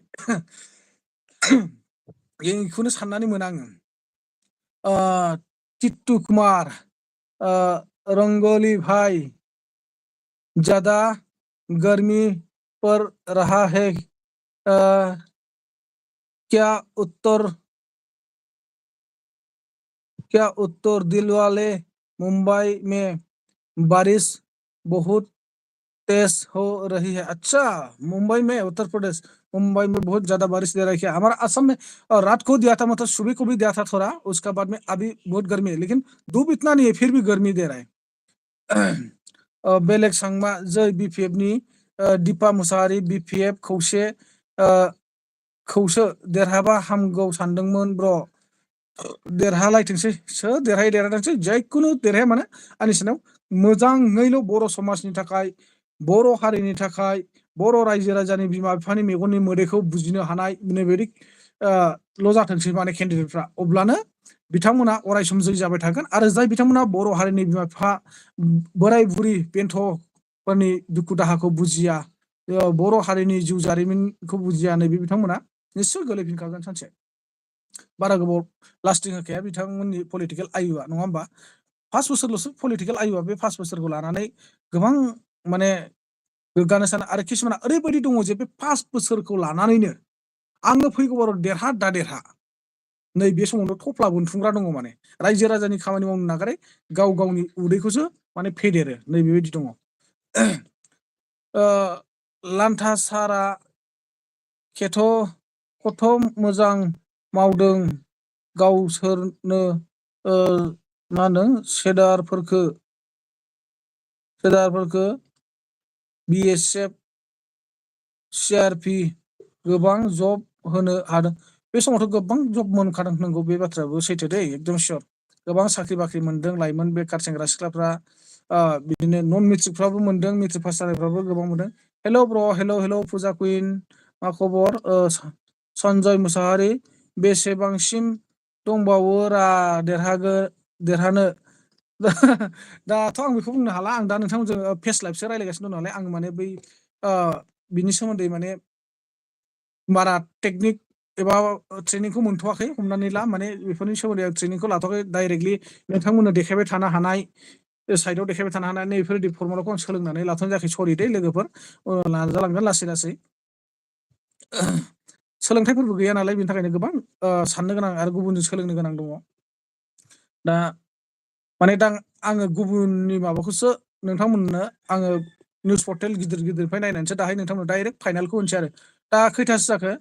बेखौनो साननानै मोना आङो। टिट्टू कुमार, रंगोली भाई, ज्यादा गर्मी पड़ रहा है क्या उत्तर दिलवाले, मुंबई में बारिश बहुत तेज हो रही है। अच्छा, मुंबई में, उत्तर प्रदेश, मुंबई में बहुत ज़्यादा बारिश दे रही है। हमारा असम में रात को दिया था, मतलब सुबह को भी दिया था थोड़ा, उसके बाद में अभी बहुत गर्मी है, लेकिन धूप इतना नहीं है, फिर भी गर्मी दे रहा है। बेलेग सांगमा जै BPFनि दिपा मुसाहारि BPF खौसो देरहाबा हामगौ सानदोंमोन ब्र'। देरहालायथोंसै, सोर देरहायो देरहाथोंसै, जिखुनु देरहाया मानो आंनि साननायाव मोजाङैल' बर' समाजनि थाखाय, बर' हारिनि थाखाय, बर' रायजो राजानि बिमा बिफानि मेगननि मोदैखौ बुजिनो हानाय नैबेबायदि ल' जाथोंसै माने केन्डिडेटफ्रा, अब्लानो बिथांमोना अरायसम जै जाबाय थागोन। आरो जाय बिथांमोना बर' हारिनि बिमा बिफा, बोराय बुरि बेन्थ'फोरनि दुखु दाहाखौ बुजिया, बर' हारिनि जिउ जारिमिनखौ बुजिया, नैबे बिथांमोना निस्सय गोलैफिनखागोन सानसे। बारा गोबाव लास्टिं होखाया बिथांमोननि पलिटिकेल आयुआ, नङा होमबा? 5 बोसोरल'सो पलिटिकेल आयुआ, बे 5 बोसोरखौ लानानै गोबां माने गोग्गानो सानो। आरो किसुमाना ओरैबायदि दङ जे बे 5 बोसोरखौ लानानैनो आङो फैगौ बाराव देरहा दा देरहा, नै बे समावनो थफ्ला बोनथुमग्रा दङ माने। रायजो राजानि खामानि मावनो नागारै गाव गावनि उदैखौसो माने फेदेरो, नै बेबायदि दङ। लान्था सारा खथ' मोजां मावदों गावसोरनो मा होनो सेडारफोरखो BSF CRP गोबां जब होनो हादों। बे समावथ' गोबां जब मोनखादों, नंगौ, बे बाथ्रायाबो सैथो दै, एकदम सियर। गोबां साख्रि बाख्रि मोनदों लाइमोन बेखार सेंग्रा सिख्लाफ्रा, बिदिनो नन मेट्रिकफ्राबो मोनदों, मेट्रिक पास जानायफ्राबो गोबां मोनदों। हेल' ब्र', हेल' फुजा कुइन, मा खबर? सन्जय मुसाहारि, बेसेबांसिम दंबावो रा देरहानो? दाथ' आं बेखौ बुंनो हाला, आं दा नोंथांमोनजों फेस लाइफसो रायलायगासिनो दं नालाय, आं माने बै बिनि सोमोन्दै माने बारा टेकनिक एबा ट्रेनिंखौ मोनथ'वाखै, हमनानै ला, माने बेफोरनि सोमोन्दै आं ट्रेनिंखौ लाथ'वाखै। डाइरेक्टलि नोंथांमोननो देखायबाय थानो हानाय, साइडआव देखायबाय थानो हानाय, बेफोरबायदि फर्मुलाखौ आं सोलोंनानै लाथ'नाय जायाखै। सरि दै लोगोफोर, नाजालांगोन लासै लासै। सोलोंथाइफोरबो गैया नालाय, बेनि थाखायनो गोबां साननो गोनां आरो गुबुनजों सोलोंनो गोनां दङ। दा माने आङो गुबुननि माबाखौसो नोंथांमोननो आङो निउस पर्टेल गिदिर गिदिरनिफ्राय नायनानैसो दाहाय नोंथांमोन डाइरेक्ट फाइनालखौ होनोसै आरो। दा खैथासो जाखो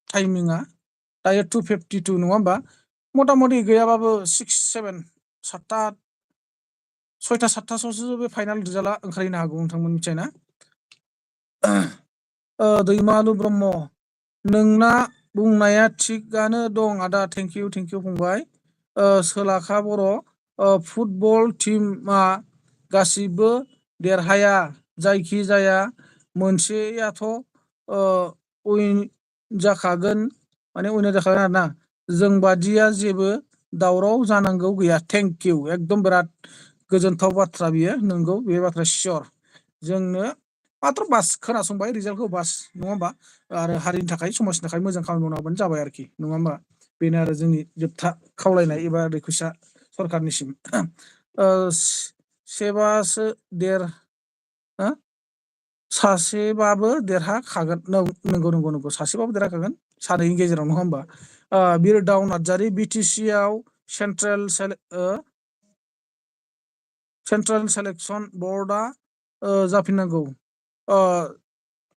टाइमिंआ? दायो 2:52, नङा होमबा? मथा मथि गैयाबाबो 6, 7, 6टा 7टासोआवसो बे फाइनाल रिजाल्टआ ओंखारहैनो हागौ, नोंथांमोन मिथिबाय ना? दैमालु ब्रह्म, नोंना बुंनाया थिगानो दं आदा, थेंक इउ फंबाय। सोलाखा बर', फुटबल टीमआ गासिबो देरहाया, जायखि जाया मोनसेयाथ' उइन जाखागोन, माने उइनार जाखागोन आरोना। जोंबादिया जेबो दावराव जानांगौ गैया। थेंक इउ, एकदम बिराद गोजोनथाव बाथ्रा बियो, नंगौ, बे बाथ्रा सियर। जोंनो माथ्र' बास खोनासंबाय रिजाल्टखौ, बास, नङा होमबा? आरो हारिनि थाखाय, समाजनि थाखाय मोजां खामानि मावनो हाबानो जाबाय आरोखि, नङा होमबा? बेनो आरो जोंनि जोबथा खावलायनाय एबा रिकुइस्टआ सरखारनिसिम। सेबासो सासेबाबो देरहाखागोन। नंगौ, सासेबाबो देरहाखागोन, सानैनि गेजेराव, नङा होमबा? बिरदाव नार्जारि, BTC आव सेन्ट्रेल सेलेक्सन बर्डआ जाफिननांगौ।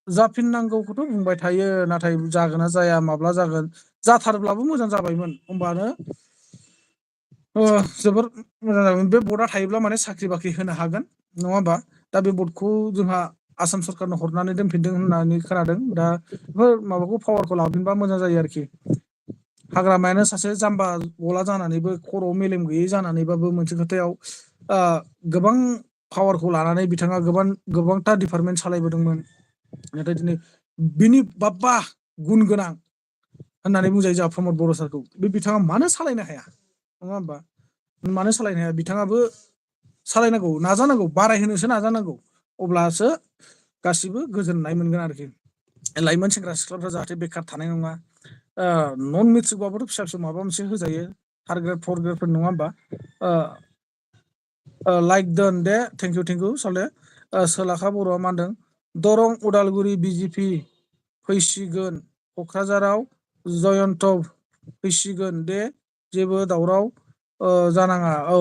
जाफिननांगौखौथ' बुंबाय थायो, नाथाय जागोन ना जाया, माब्ला जागोन? जाथारब्लाबो मोजां जाबायमोन, होमबानो जोबोर मोजां जागोन। बे बर्डआ थायोब्ला माने साख्रि बाख्रि होनो हागोन, नङा होमबा? दा बे बर्डखौ जोंहा आसाम सरकारनो हरनानै दोनफिनदों होननानै खोनादों। दा बेफोर माबाखौ पावारखौ लाफिनबा मोजां जायो आरोखि। हाग्रामायानो सासे जाम्बा गला जानानैबो, खर'आव मेलेम गैयै जानानैबाबो मोनसे खोथायाव गोबां पावारखौ लानानै बिथाङा गोबांथा डिपार्टमेन्ट सालायबोदोंमोन। नाथाय दिनै बिनि बाब्बा गुन गोनां होननानै बुंजायो जोंहा प्रमद बर' सारखौ। बे बिथाङा मानो सालायनो हाया, नङा होमबा? मानो सालायनो हाया? बिथाङाबो सालायनांगौ, नाजानांगौ, बारायहोनोसो नाजानांगौ, अब्लासो गासिबो गोजोननाय मोनगोन आरोखि। लाइमोन सेंग्रा सिख्लाफ्रा जाहाथे बेखार थानाय नङा। नन मेट्रिकबाबोथ' फिसा फिसौ माबा मोनसे होजायो, 3rd ग्रेड 4th ग्रेडफोर, नङा होमबा? लाइक दोन दे, थेंक इउ साले। सोलाखा बर'आ मा होनदों? दरं उदालगुरि BJP फैसिगोन, क'क्राझाराव जयन्त फैसिगोन दे, जेबो दावराव जानाङा। औ,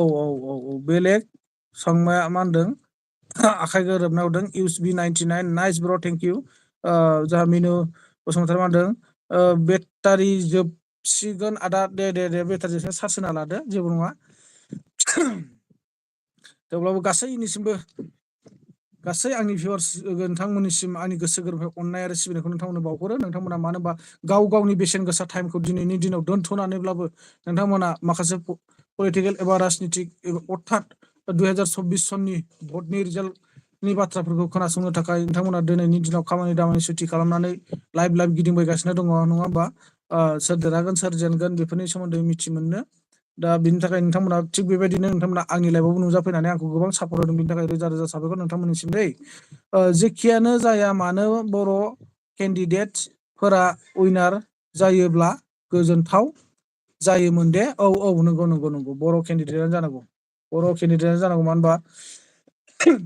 बेलेग सांमाया मा होनदों? आखाइ गोरोबना हरदों इउस बि 99 नाइस ब्र' थेंक इउ जोंहा मिनु बसुमतारी मा होनदों बेटारि जोबसिगोन आदा दे बेटारि जोबसिगोन चार्ज होना लादो जेबो नङा थेवब्लाबो गासै आंनि भिउवार्स नोंथांमोननिसिम आंनि गोसो गोरबोनिफ्राय अननाय आरो सिबिनायखौ नोंथांमोननो बावहरो नोंथांमोना मानो होनबा गावनि बेसेन गोसा टाइमखौ दिनैनि दिनाव दोनथ'नानैब्लाबो नोंथांमोना माखासे पलिटिकेल एबा राजनितिक अर्थात 2024 सननि भटनि रिजाल्टनि बाथ्राफोरखौ खोनासंनो थाखाय नोंथांमोना दिनैनि दिनाव खामानि दामानि सुथि खालामनानै लाइभ गिदिंबायगासिनो दङ नङा होमबा सोर देरहागोन सोर जेनगोन बेफोरनि सोमोन्दै मिथि मोननो दा बिनि थाखाय नोंथांमोना थिग बेबायदिनो नोंथांमोना आंनि लाइभआवबो नुजाफैनानै आंखौ गोबां सापर्ट होदों बिनि थाखाय रोजा रोजा साबायखर नोंथांमोननिसिम दै जेखियानो जाया मानो बर' केन्डिडेटफोरा उइनार जायोब्ला गोजोनथाव जायोमोन दे औ नंगौ बर' केन्डिडेटआनो जानांगौ मानो होनबा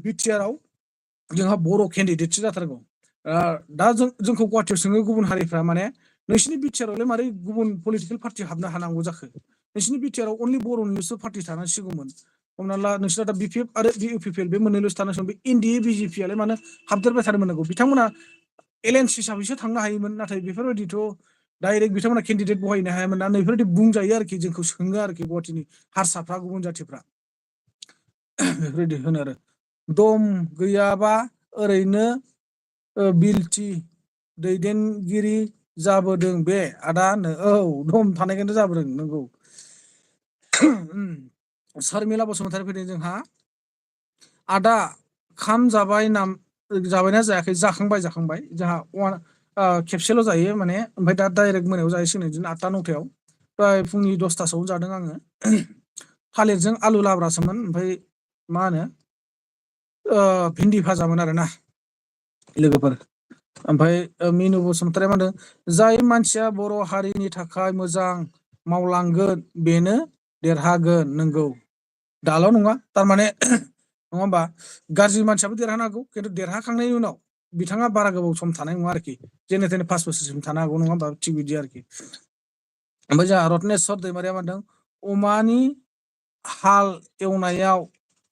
बिटिआरआव जोंहा बर' केन्डिडेटसो जाथारगौ दा जोंखौ गुवाहाटियाव सोङो गुबुन हारिफ्रा माने नोंसिनि बिटिआरआवलाय मारै गुबुन पलिटिकेल पार्टि हाबनो हानांगौ जाखो नोंसिनि बिटिआरआव अनलि बर'निल'सो पार्टि थानांसिगौमोन हमना ला नोंसोरा दा बिपिएफ आरो इउपिपिएल बे मोननैल'सो थानांसिगोन बे एनडिए बिजेपिआलाय मानो हाबदेरबाय थानो मोननांगौ बिथांमोना एलायन्स हिसाबैसो थांनो हायोमोन नाथाय बेफोरबायदिथ' डाइरेक्ट बिथांमोना केन्डिडेट बहायनो हायामोन ना नैफोरबायदि बुंजायो आरोखि जोंखौ सोङो आरोखि गुवाहाटिनि हारसाफ्रा गुबुन जाथिफ्रा बेफोरबायदि होनो आरो दम गैयाबा ओरैनो बिलथि दैदेनगिरि जाबोदों बे आदा औ दम थानायखायनोथ' जाबोदों नंगौ सारमिला बसुमतारी फैदों जोंहा आदा खाम जाबायना जायाखै जाखांबाय जोंहा खेबसेल' जायो माने ओमफ्राय दा डाइरेक्ट मोनायाव जाहैसिगोन बिदिनो 8टा 9टायाव फ्राय फुंनि 10टासोआवनो जादों आङो थालिरजों आलु लाब्रासोमोन ओमफ्राय मा होनो भिन्दि भाजामोन आरोना लोगोफोर ओमफ्राय मिनु बसुमतारी मा होनदों जाय मानसिया बर' हारिनि थाखाय मोजां मावलांगोन बेनो देरहागोन नंगौ दाल' नङा थारमाने नङा होमबा गाज्रि मानसियाबो देरहानो हागौ खिन्थु देरहाखांनायनि उनाव बिथाङा बारा गोबाव सम थानाय नङा आरोखि जेने थेने 5 बोसोरसिम थानो हागौ नङा होमबा थिग बिदि आरोखि ओमफ्राय जोंहा रत्नेस्वर दैमारिया मा होनदों अमानि हाल एवनायाव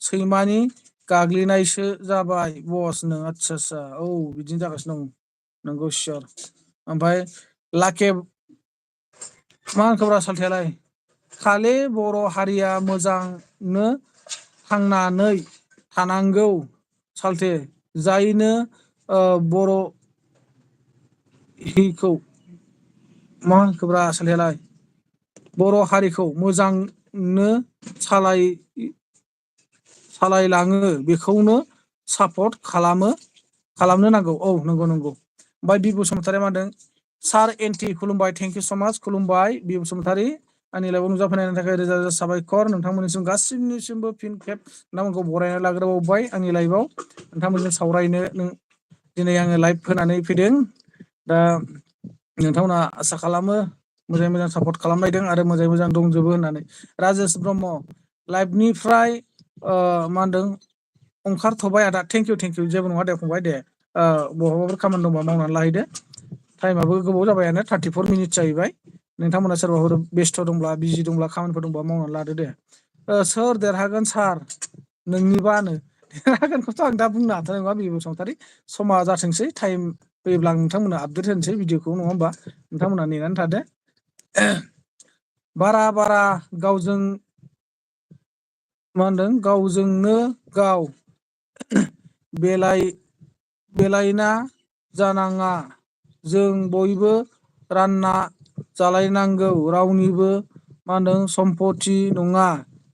सैमानि गाग्लिनायसो जाबाय बसनो आदसा औ बिदिनो जागासिनो दं नंगौ सियर ओमफ्राय लाकेब मा होनखोब्रा सालथेयालाय खालि बर' हारिया मोजांनो थांनानै थानांगौ सालथे जायनो बर' हिखौ मा होनखोब्रा सालथेयालाय बर' हारिखौ मोजांनो सालायलाङो बेखौनो सापर्ट खालामनो नांगौ औ नंगौ ओमफ्राय बि बसुमतारी मा होनदों सार एन्टि खुलुमबाय थेंक इउ स' माच खुलुमबाय बि बसुमतारी आंनि लाइभआव नुजाफैनायनि थाखाय रोजा रोजा साबायखर नोंथांमोननिसिम गासिनिसिमबो फिन खेब नोंथांमोनखौ बरायना लाग्रोबावबाय आंनि लाइभआव नोंथांमोनजों सावरायनो दिनै आङो लाइभ होनानै फैदों दा नोंथांमोना आसा खालामो मोजाङै मोजां सापर्ट खालामलायदों आरो मोजाङै मोजां दंजोबो होननानै राजेस ब्रह्म लाइभनिफ्राय मा होनदों ओंखारथ'बाय आदा थेंक इउ जेबो नङा दे फंबाय दे बहाबाफोर खामानि दंबा मावनानै लाहैदो टाइमाबो गोबाव जाबायानो 34 मिनिट जाहैबाय नोंथांमोना सोरबाफोर बेस्थ' दंब्ला बिजि दंब्ला खामानिफोर दंबा मावनानै लादो दे सोर देरहागोन सार नोंनिबानो देरहागोनखौथ' आं दा बुंनो हाथार नङा बि बसुमतारी समा जाथोंसै टाइम फैयोब्ला आं नोंथांमोननो आपडेट होनोसै भिडिअखौ नङा होमबा नोंथांमोना नेनानै थादो बारा गावजों मा होनदों गावजोंनो गाव बेलायना जानाङा जों बयबो रानना जालायनांगौ रावनिबो मा होनदों सम्पति नङा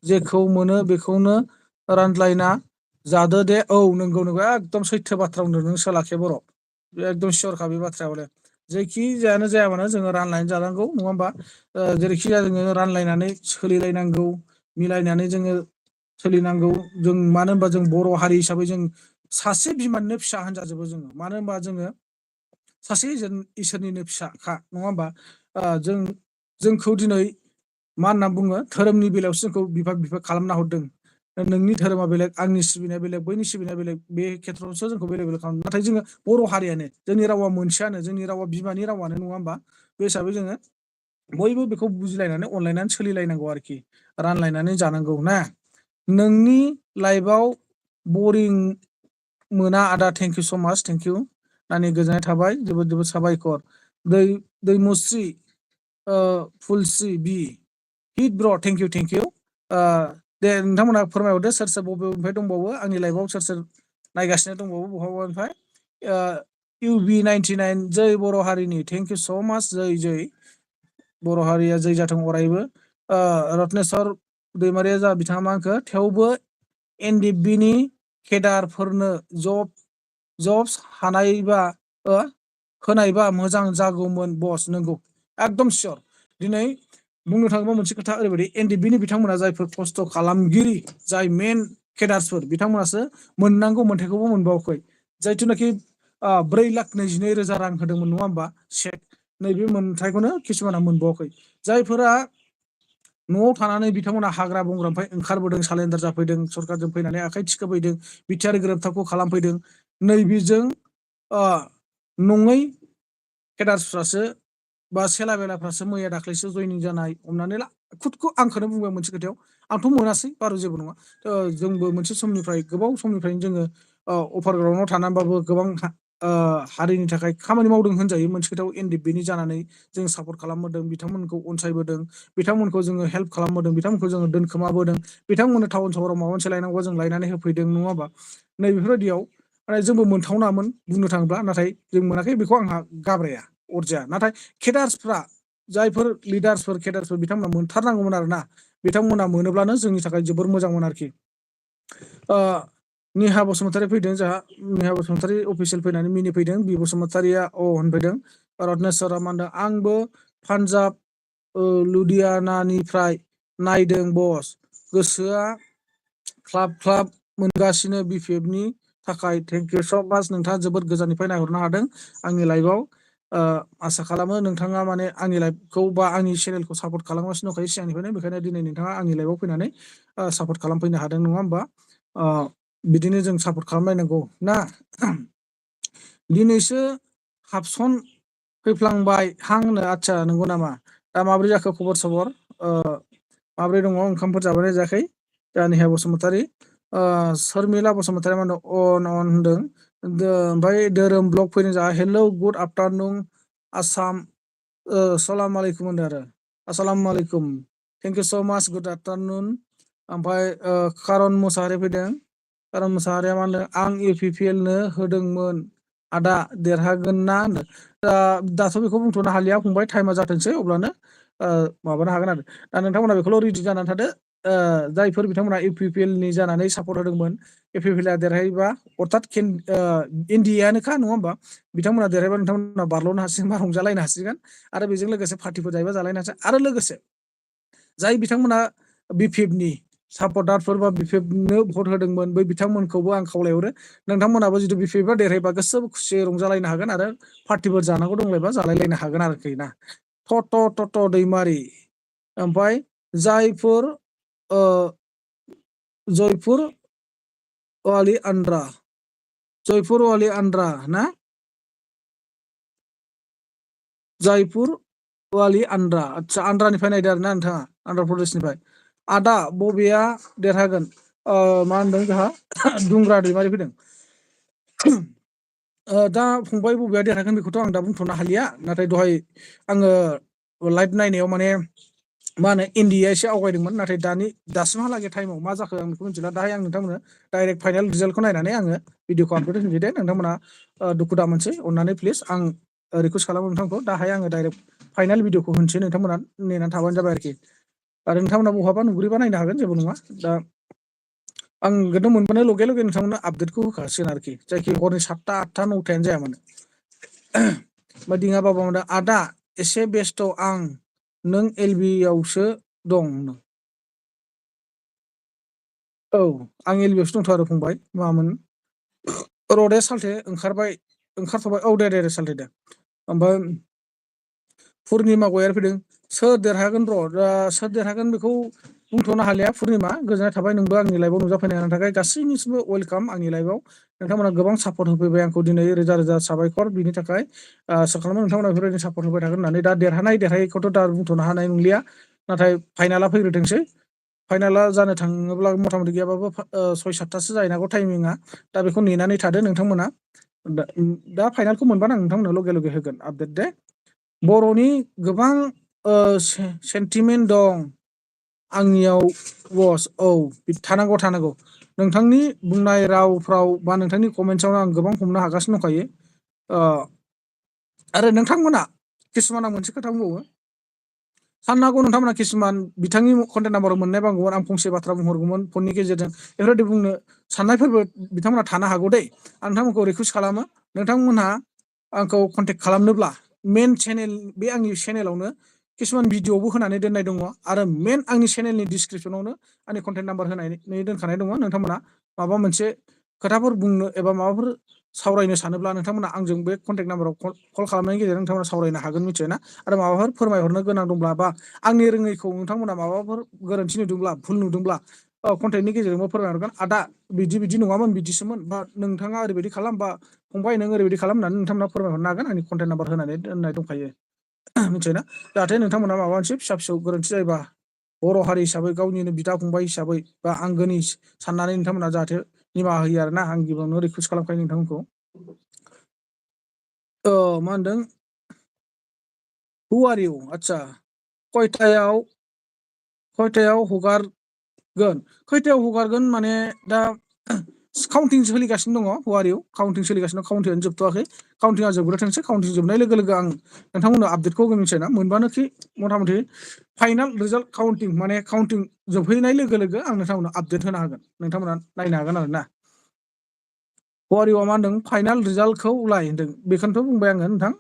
जेखौ मोनो बेखौनो रानलायना जादो दे औ नंगौ एकदम सैथो बाथ्रा बुंदों नों सोलाखे बर' बे एकदम सियरखा बे बाथ्राया हले जेखि जायानो जाया मानो जोङो रानलायनानै जानांगौ नङा होमबा जेरैखि जाया जोङो रानलायनानै सोलिलायनांगौ मिलायनानै जोङो सोलिनांगौ जों मानो होनबा जों बर' हारि हिसाबै जों सासे बिमानिनो फिसा होनजाजोबो जोङो मानो होनबा जोङो सासे इसोरनिनो फिसाखा नङा होमबा जोंखौ दिनै मा होनना बुङो धोरोमनि बेलायावसो जोंखौ बिभाग खालामना हरदों नोंनि धोरोमा बेलेग आंनि सिबिनाया बेलेग बैनि सिबिनाया बेलेग बे खेथ्रआवसो जोंखौ बेलेग खालामो नाथाय जोङो बर' हारियानो जोंनि रावा मोनसेयानो जोंनि रावा बिमानि रावानो नङा होमबा बे हिसाबै जोङो बयबो बेखौ बुजिलायनानै अनलायनानै सोलिलायनांगौ आरोखि रानलायनानै जानांगौ ना नोंनि लाइफआव बरिं मोना आदा थेंक इउ स' माच थेंक इउ नानि गोजोननाय थाबाय जोबोद जोबोद साबायखर दैमुस्रि फुलस्रि बि हिट ब्र' थेंक इउ दे नोंथांमोना फोरमायहरदो सोर सोर बबेनिफ्राय दंबावो आंनि लाइभआव सोर सोर नायगासिनो दंबावो बहाबानिफ्राय UB99 जै बर' हारिनि थेंक इउ स' माच जै बर' हारिया जै जाथों अरायबो रत्नेस्वर दैमारिया जा बिथाङा मा होनखो थेवबो NDBनि केडारफोरनो जब्स होनायबा मोजां जागौमोन बस नंगौ एकदम सियर दिनै बुंनो थाङोबा मोनसे खोथा ओरैबायदि NDBनि बिथांमोना जायफोर खस्थ' खालामगिरि जाय मेन केडार्सफोर बिथांमोनासो मोननांगौ मोन्थायखौबो मोनबावाखै जायथुनाखि 4,22,000 रां होदोंमोन नङा होमबा नैबे मोनथायखौनो किसुमाना मोनबावाखै जायफोरा न'आव थानानै बिथांमोना हाग्रा बंग्रानिफ्राय ओंखारबोदों सालेन्डार जाफैदों सरकारजों फैनानै आखाइ थिखोफैदों बिटिआर गोरोबथाखौ खालामफैदों नैबेजों नङै केडार्सफ्रासो बा सेला बेलाफ्रासो मैया दाख्लैसो जयनिं जानाय हमनानै ला खुदखौ आंखौनो बुंबाय मोनसे खोथायाव आंथ' मोनासै बारु जेबो नङा जोंबो मोनसे समनिफ्राय गोबाव समनिफ्रायनो जोङो अफार ग्राउन्डआव थानानैबाबो गोबां हारिनि थाखाय खामानि मावदों होनजायो मोनसे खोथायाव NDBनि जानानै जों सापर्ट खालामबोदों बिथांमोनखौ अनसायबोदों बिथांमोनखौ जोङो हेल्प खालामबोदों बिथांमोनखौ जोङो दोनखोमाबोदों बिथांमोननो टाउन सहराव माबा मोनसे लायनांगौ जों लायनानै होफैदों नङा होमबा नैबेफोरबायदियाव जोंबो मोनथावनामोन बुंनो थाङोब्ला नाथाय जों मोनाखै बेखौ आंहा गाब्राया अरजाया नाथाय केडार्सफ्रा जायफोर लिडार्सफोर केडार्सफोर बिथांमोना मोनथारनांगौमोन आरोना बिथांमोना मोनोब्लानो जोंनि थाखाय जोबोर मोजांमोन आरोखि निहा बसुमतारी फैदों जोंहा निहा बसुमतारी अफिसियेल फैनानै मिनिफैदों बि बसुमतारीया होनफैदों रत्नेस्वरा मा होनदों आंबो पान्जाब लुधियानानिफ्राय नायदों बस गोसोआ ख्लाब मोनगासिनो BPFनि थाखाय थेंक इउ स' माच नोंथाङा जोबोद गोजाननिफ्राय नायहरनो हादों आंनि लाइभआव आसा खालामो नोंथाङा माने आंनि लाइभखौ बा आंनि चेनेलखौ सापर्ट खालामगासिनो दंखायो सिगांनिफ्रायनो बेखायनो दिनै नोंथाङा आंनि लाइभआव फैनानै सापर्ट खालामफैनो हादों नङा होमबा बिदिनो जों सापर्ट खालामलायनांगौ ना दिनैसो हाबसन फैफ्लांबाय हांनो आदसा नंगौ नामा दा माब्रै जाखो खबर सबर माब्रै दङ ओंखामफोर जाबाय जायाखै दा निहा बसुमतारी शर्मिला बसुमतारी मा होनदों होनदों ओमफ्राय धोरोम ब्लग फैदों जोंहा हेलौ गुड आफ्टारनुन आसाम सलाम आलैकुम होनदों आरो आसालाम आलैकुम थेंक इउ स' माच गुड आफ्टारनुन ओमफ्राय खारन मुसाहारि फैदों खारन मुसाहारिया मा होनदों आं UPPLनो होदोंमोन आदा देरहागोन ना होनदों दाथ' बेखौ बुंथ'नो हालिया फंबाय टाइमा जाथोंसै अब्लानो माबानो हागोन आरो दा नोंथांमोना बेखौल' रेडि जानानै थादो जायफोर बिथांमोना UPPLनि जानानै सापर्ट होदोंमोन UPPLआ देरहायोबा अर्थात NDAयानोखा नङा होमबा बिथांमोना देरहायोबा नोंथांमोना बारल'नो हासिगोन बा रंजालायनो हासिगोन आरो बेजों लोगोसे पार्टिफोर जायोबा जालायनो हासिगोन आरो लोगोसे जाय बिथांमोना BPFनि सापर्टारफोर बा BPFनो भट होदोंमोन बै बिथांमोनखौबो आं खावलायहरो नोंथांमोनाबो जुदि BPFआ देरहायोबा गोसो खुसियै रंजालायनो हागोन आरो पार्टिफोर जानांगौ दंलायबा जालायलायनो हागोन आरोखि ना टट दैमारि ओमफ्राय जयपुर वालि आन्ध्रा ना जयपुर वालि आन्ध्रा आदसा आन्ध्रानिफ्राय नायदो आरोना नोंथाङा आन्ध्र प्रदेशनिफ्राय आदा बबेया देरहागोन मा होनदों जोंहा दुंग्रा दैमारि फैदों दा फंबाय बबेया देरहागोन बेखौथ' आं दा बुंथ'नो हालिया नाथाय दहाय आङो लाइभ नायनायाव माने मा होनो NDAया एसे आवगायदोंमोन नाथाय दासिमहालागै टाइमाव मा जाखो आं बेखौ मिथिला दाहाय आं नोंथांमोननो डाइरेक्ट फाइनाल रिजाल्टखौ नायनानै आङो भिडिअखौ आपल'ड होनोसै दे नोंथांमोना दुखु दा मोनसै अननानै प्लिज आं रिकुवेस्ट खालामो नोंथांखौ दाहाय आङो डाइरेक्ट फाइनाल भिडिअखौ होनोसै नोंथांमोना नेनानै थाबानो जाबाय आरोखि आरो नोंथांमोना बहाबा नुग्रोबा नायनो हागोन जेबो नङा दा आं गोदो मोनबानो लगे लगे नोंथांमोननो आपडेटखौ होखासिगोन आरोखि जायखि हरनि 7टा 8टा 9टायानो जाया मानो दिङा बाबा मोनदों आदा एसे बेस्थ' आं नों LBआवसो दं औ आं LBआवसो दंथ' आरो फंबाय मामोन रडे सालथे ओंखारथ'बाय औ दे सालथे दे ओमफ्राय पुर्निमा गयारि फैदों सोर देरहागोन सोर देरहागोन बेखौ बुंथ'नो हालिया पुर्निमा गोजोननाय थाबाय नोंबो आंनि लाइभआव नुजाफैनायनि थाखाय गासैनिसिमबो वेलकाम आंनि लाइभआव नोंथांमोना गोबां सापर्ट होफैबाय आंखौ दिनै रोजा रोजा साबायखर बिनि थाखाय आसा खालामो नोंथांमोना बेफोरबायदिनो सापर्ट होबाय थागोन होननानै दा देरहानायखौथ' दा बुंथ'नो हानाय नंलिया नाथाय फाइनाला फैग्रोथोंसै फाइनाला जानो थाङोब्ला मथा-मथि गैयाबाबो 6-7थासो जाहैनो हागौ टाइमिंआ। दा बेखौ नेनानै थादो नोंथांमोना। दा फाइनालखौ मोनबानो आं नोंथांमोननो लगे होगोन आपडेट दे। बर'नि गोबां सेन्टिमेन्ट दं आंनियाव बस। औ थानांगौ। नोंथांनि बुंनाय रावफ्राव बा नोंथांनि कमेन्टसावनो आं गोबां हमनो हागासिनो दंखायो। आरो नोंथांमोना किसुमान आं मोनसे खोथा बुंबावो। साननो हागौ नोंथांमोना किसुमान बिथांनि कन्टेक्ट नाम्बाराव मोननाय बांगौमोन आं फंसे बाथ्रा बुंहरगौमोन फननि गेजेरजों बेफोरबायदि बुंनो साननायफोरबो बिथांमोना थानो हागौ दै। आं नोंथांमोनखौ रिकुवेस्ट खालामो नोंथांमोनहा आंखौ कन्टेक्ट खालामनोब्ला मेन चेनेल बे आंनि चेनेलावनो किसुमान भिडिअ'बो होनानै दोननाय दङ आरो मेन आंनि चेनेलनि डिसक्रिपसनावनो आंनि कन्टेक्ट नाम्बार होनानै दोनखानाय दङ। नोंथांमोना माबा मोनसे खोथाफोर बुंनो एबा माबाफोर सावरायनो सानोब्ला नोंथांमोना आंजों बे कन्टेक्ट नाम्बाराव कल खालामनायनि गेजेरजों नोंथांमोना सावरायनो हागोन मिथिबायना। आरो माबाफोर फोरमायहरनो गोनां दंब्ला बा आंनि रोङैखौ नोंथांमोना माबाफोर गोरोन्थि नुदोंब्ला भुल नुदोंब्ला कन्टेक्टनि गेजेरजोंबो फोरमायहरगोन। आदा बिदि नङामोन बिदिसोमोन बा नोंथाङा ओरैबायदि खालाम बा फंबाय नों ओरैबायदि खालाम होननानै नोंथांमोना फोरमायहरनो हागोन। आंनि कन्टेक्ट नाम्बार होनानै दोननाय दंखायो मिथिबायना। जाहाथे नोंथांमोना माबा मोनसे फिसा गोरोन्थि जायोबा बर' हारि हिसाबै गावनिनो बिदा-फंबाय हिसाबै बा आंगोनि साननानै नोंथांमोना जाहाथे निमाहा होयो आरोना। आं गिबियावनो रिकुवेस्ट खालामखायो नोंथांमोनखौ। मा होनदों हु आर इउ आदसा खयथायाव हगारगोन माने दा काउन्टिं सोलिगासिनो दङ। हु आर इउ काउन्टिं सोलिगासिनो दं। काउन्टिंआनो जोबथ'वाखै। काउन्टिंआ जोबग्रोथोंसै। काउन्टिं जोबनाय लोगो आं नोंथांमोननो आपडेटखौ होगोन मिथिबायना। मोनबानोखि मथा-मथि फाइनाल रिजाल्ट काउन्टिं माने काउन्टिं जोबहैनाय लोगो आं नोंथांमोननो आपडेट होनो हागोन। नोंथांमोना नायनो हागोन आरोना। हु आर इउआ मा होनदों फाइनाल रिजाल्टखौ लाय होनदों। बेखौनोथ' बुंबाय आङो नोंथां।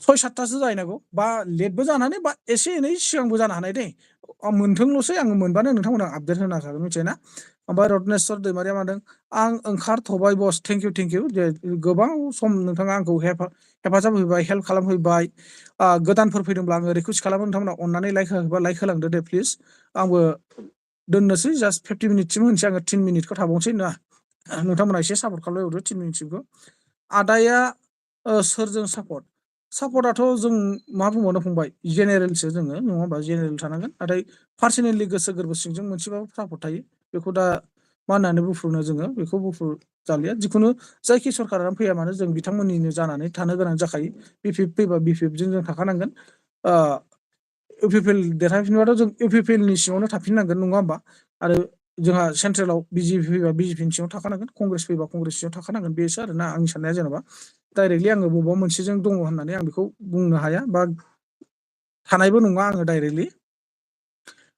6-7थासो जाहैनांगौ बा लेटबो जानो हानाय बा एसे एनै सिगांबो जानो हानाय दै। मोनथोंल'सै आङो मोनबानो नोंथांमोना आपडेट होनो हाखागोन मिथिबायना। ओमफ्राय रत्नेस्वर दैमारिया मादों आं ओंखारथ'बाय बस थेंक इउ दे गोबां सम नोंथाङा आंखौ हेफाजाब होबाय हेल्प खालामहैबाय। गोदानफोर फैदोंब्ला आङो रिकुवेस्ट खालामो नोंथांमोना अननानै लाइक होलांदो दे प्लिज। आंबो दोननोसै जास्ट 50 मिनिटसिम होनोसै आङो 3 मिनिटखौ थाबावनोसै ना। नोंथांमोना एसे सापर्ट खालामहरदो 3 मिनिटसिमखौ। आदाया सोरजों सापर्टआथ' जों मा बुंबावनो फंबाय जेनेरेलसो जोङो नङा होमबा जेनेरेल थानांगोन। नाथाय पार्सनेलि गोसो गोरबो सिंजों मोनसेबाबो सापर्ट थायो। बेखौ दा मा होननानै बुंफ्रुनो जोङो बेखौ जालिया। जिखुनु जायखि सरकारानो फैया मानो जों बिथांमोननिनो जानानै थानो गोनां जाखायो। फैबा बिपिएफजों जों थाखानांगोन। इउपिपिएल देरहाफिनबाथ' जों इउपिपिएलनि सिङावनो थाफिननांगोन नङा होमबा। आरो जोंहा सेन्ट्रेलाव बिजेपि फैबा बिजेपिनि सिङाव थाखानांगोन। कंग्रेस फैबा कंग्रेस सिङाव थाखानांगोन। बेसो आरोना आंनि साननाया जेनेबा डाइरेक्टलि आङो बबेबा मोनसेजों दङ होननानै आं बेखौ बुंनो हाया बा थानायबो नङा आङो डाइरेक्टलि।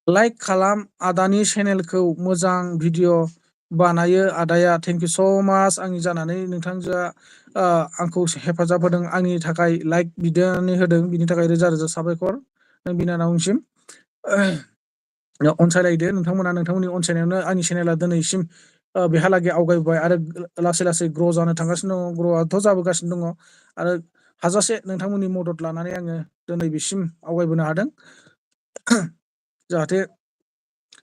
लाइक खालाम आदानि चेनेलखौ मोजां भिडिअ बानायो आदाया। थेंक इउ स' माच आंनि जानानै नोंथांजोआ आंखौ हेफाजाब होदों। आंनि थाखाय लाइक बिनानै होदों बिनि थाखाय रोजा रोजा साबायखर बिनानावनिसिम। अनसायलायदो नोंथांमोना। नोंथांमोननि अनसायनायावनो आंनि चेनेला दिनैसिम बेहालागै आवगायबोबाय आरो लासै ग्र' जानो थांगासिनो दङ। ग्र'आथ' जाबोगासिनो दङ आरो हाजासे नोंथांमोननि मदद लानानै आङो दिनै बिसिम आवगायबोनो हादों। जाहाथे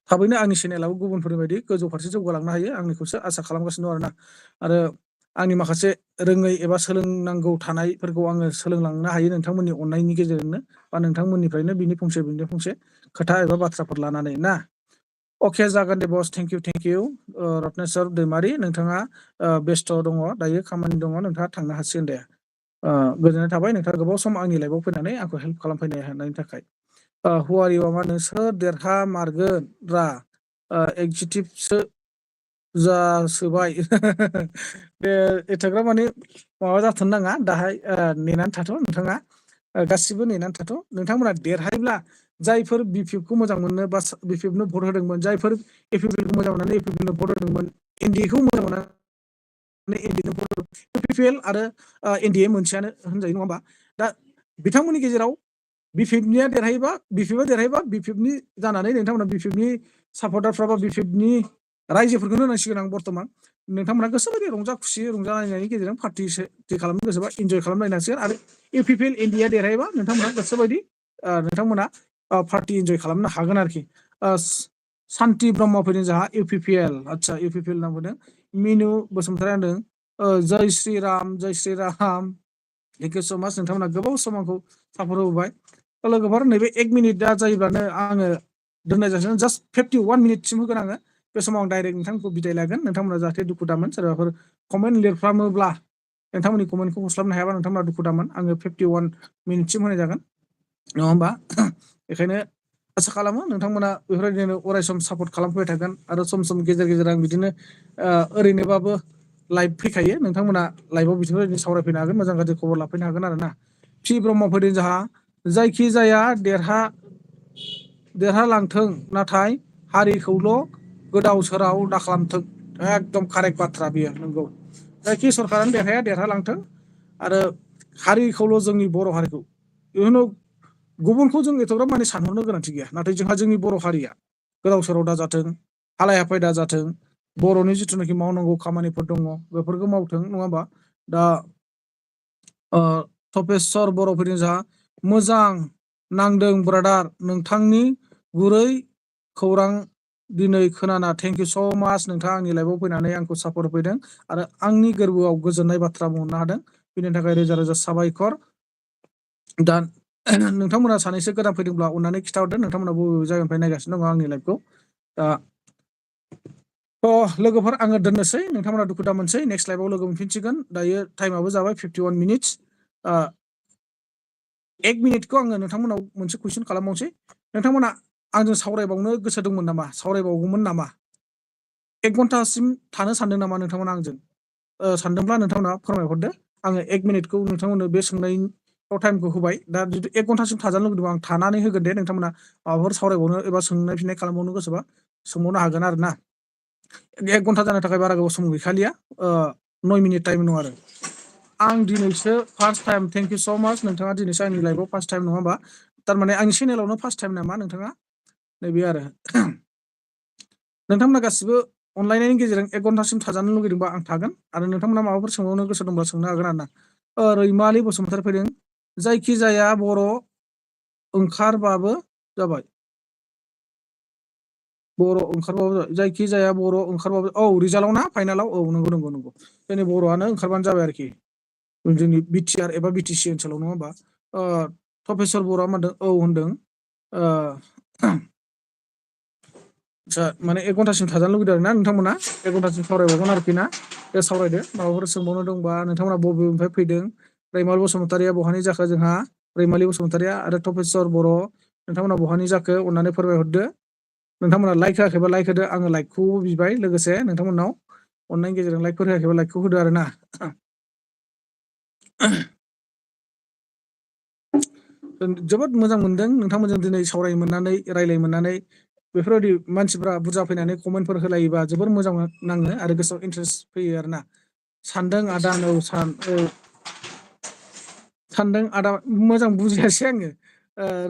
थाबैनो आंनि चेनेलाबो गुबुनफोरनि बायदि गोजौ फारसे जौगालांनो हायो आं बेखौसो आसा खालामगासिनो दं आरोना। आरो आंनि माखासे रोङै एबा सोलोंनांगौ थानायफोरखौ आङो सोलोंलांनो हायो नोंथांमोननि अननायनि गेजेरजोंनो बा नोंथांमोननिफ्रायनो बिनि फंसे खोथा एबा बाथ्राफोर लानानै ना। अके जागोन दे बस थेंक इउ रत्नेस्वर दैमारि। नोंथाङा बेस्थ' दङ दायो खामानि दङ नोंथाङा थांनो हासिगोन दे। गोजोननाय थाबाय नोंथाङा गोबाव सम आंनि लाइफआव फैनानै आंखौ हेल्प खालामफैनो हानायनि थाखाय। हु आर इउआ मा होनो सोर देरहामारगोन रा एक्जिटिभसो जासोबाय बे एथ'ग्राम माने माबा जाथ'नो नाङा दाहाय नेनानै थाथ' नोंथाङा। गासिबो नेनानै थाथ' नोंथांमोना देरहायोब्ला जायफोर बिपिएफखौ मोजां मोनो बा बिपिएफनो भट होदोंमोन जायफोर इउपिपिएलखौ मोजां मोननानै इउपिपिएलनो भट होदोंमोन एनडिएखौ मोजां मोननानै इउपिपिएल आरो एनडिए मोनसेयानो होनजायो नङा होमबा। दा बिथांमोननि गेजेराव बिपिएफनिया देरहायोबा बिपिएफनि जानानै नोंथांमोना बिपिएफनि सापर्टारफ्रा बा बिपिएफनि रायजोफोरखौनो होनांसिगोन आं बर्थमान। नोंथांमोना गोसोबायदि रंजा खुसि रंजालायनायनि गेजेरजों पार्टि खालामनो गोसोबा इन्जय खालामलायनांसिगोन। आरो इउपिपिएल एनडिएआ देरहायोबा नोंथांमोना गोसोबायदि नोंथांमोना पार्टि इन्जय खालामनो हागोन आरोखि। सान्ति ब्रह्म फैदों जोंहा इउपिपिएल आदसा इउपिपिएल होनना बुंदों। मिनु बसुमतारी होनदों जय Shri Ram thank you so' माच नोंथांमोना गोबाव सम आंखौ सापर्ट होबोबाय। लोगोफोर नैबे 1 मिनिटआ जायोब्लानो आङो दोननाय जासिगोन जास्ट 51 मिनिटसिम होगोन आङो बे समाव आं डाइरेक्ट नोंथांखौ बिदाय लागोन नोंथांमोना जाहाथे दुखु दामोन सोरबाफोर कमेन्ट लिरफ्रामोब्ला नोंथांमोननि कमेन्टखौ हस्लाबनो हायाबा नोंथांमोना दुखु दामोन आङो 51 मिनिटसिम होनाय जागोन नङा होमबा बेखायनो आसा खालामो नोंथांमोना बेफोरबायदिनो अराय सम सापर्ट खालामफैबाय थागोन आरो सम सम गेजेर गेजेर आं बिदिनो ओरैनोबाबो लाइभ फैखायो नोंथांमोना लाइभआव बिदिनो सावरायफैनो हागोन मोजां गाज्रि खबर लाफैनो हागोन आरो ना पि ब्रह्म फैदों जोंहा जायखि जाया देरहालांथों नाथाय हारिखौल' गोदाव सोराव दाखालामथों एकदम कारेक्ट बाथ्रा बियो नंगौ जायखि सरकारानो देरहालांथों आरो हारिखौल' जोंनि बर' हारिखौ इयुनाव गुबुनखौ जों एथ'ग्राब माने सानहरनो गोनांथि गैया नाथाय जोंहा जोंनि बर' हारिया गोदाव सोराव दाजाथों हालाय हाफाय दाजाथों बर'नि जिथुनाखि मावनांगौ खामानिफोर दङ बेफोरखौ मावथों नङा होमबा दा तपेस्वर बर' फैदों जोंहा मोजां नांदों ब्रादार नोंथांनि गुरै खौरां दिनै खोनाना थेंक इउ स' माच नोंथाङा आंनि लाइभआव फैनानै आंखौ सापर्ट होफैदों आरो आंनि गोरबोआव गोजोननाय बाथ्रा बुंहरनो हादों बेनि थाखाय रोजा रोजा साबायखर दा नोंथांमोना सानैसो गोदान फैदोंब्ला अननानै खिथाहरदो नोंथांमोना बबे जायगानिफ्राय नायगासिनो दङ आंनि लाइभखौ दा लोगोफोर आङो दोननोसै नोंथांमोना दुखु दा मोनसै नेक्स्ट लाइभआव लोगो मोनफिनसिगोन दायो टाइमाबो जाबाय 51 मिनिट्स 1 मिनिटखौ आङो नोंथांमोनाव मोनसे कुइसन खालामबावनोसै नोंथांमोना आंजों सावरायबावनो गोसो दंमोन नामा सावरायबावगौमोन नामा 1 घन्टासिम थानो सानदों नामा नोंथांमोना आंजों सानदोंब्ला नोंथांमोना फोरमायहरदो आङो 1 मिनिटखौ नोंथांमोननो बे सोंनायनि टाइमखौ होबाय दा जुदि 1 घन्टासिम थाजानो लुगैदोंबा आं थानानै होगोन दे नोंथांमोना माबाफोर सावरायबावनो एबा सोंनाय फिननाय खालामबावनो गोसोबा सोंबावनो हागोन आरो ना 1 घन्टा जानो थाखाय बारा गोबाव सम गैखालिया 9 मिनिट टाइम दं आरो आं दिनैसो first time thank you so' माच नोंथाङा दिनैसो आंनि लाइभआव फार्स्ट टाइम नङा होमबा थारमाने आंनि चेनेलावनो फार्स्ट टाइम नामा नोंथाङा नैबे आरो नोंथांमोना गासिबो अनलायनायनि गेजेरजों 1 घन्टासिम थाजानो लुगैदोंबा आं थागोन आरो नोंथांमोना माबाफोर सोंबावनो गोसो दंब्ला सोंनो हागोन आरो ना रैमालि बसुमतारी फैदों जायखिजाया बर' ओंखारबाबो जाबाय जायखिजाया बर' ओंखारबाबो रिजाल्टआव ना फाइनालाव नंगौ जोंनि बर'आनो ओंखारबानो जाबाय आरोखि जोंनि बिटिआर एबा बिटिसि ओनसोलाव नङा होमबा प्रफेसर बर'आ मा होनदों होनदों माने 1 घन्टासिम थाजानो लुगैदों आरोना नोंथांमोना 1 घन्टासिम सावरायबावगोन आरोखि ना दे सावरायदो माबाफोर सोंबावनो दंबा नोंथांमोना बबेनिफ्राय फैदों रैमालि बसुमतारिया बहानि जाखो जोंहा रैमालि बसुमतारिया आरो तपेस्वर बर' नोंथांमोना बहानि जाखो अननानै फोरमायहरदो नोंथांमोना लाइक होआखैबा लाइक होदो आङो लाइकखौ बिबाय लोगोसे नोंथांमोनाव अननायनि गेजेरजों लाइकफोर होआखैबा लाइकखौ होदो आरो ना जोबोद मोजां मोनदों नोंथांमोनजों दिनै सावरायनो मोननानै रायलायनो मोननानै बेफोरबायदि मानसिफ्रा बुरजा फैनानै कमेन्टफोर होलायोबा जोबोर मोजां नाङो आरो गोसोआव इन्टारेस्ट फैयो आरोना सानदों आदा सानदों आदा मोजां बुजियासै आङो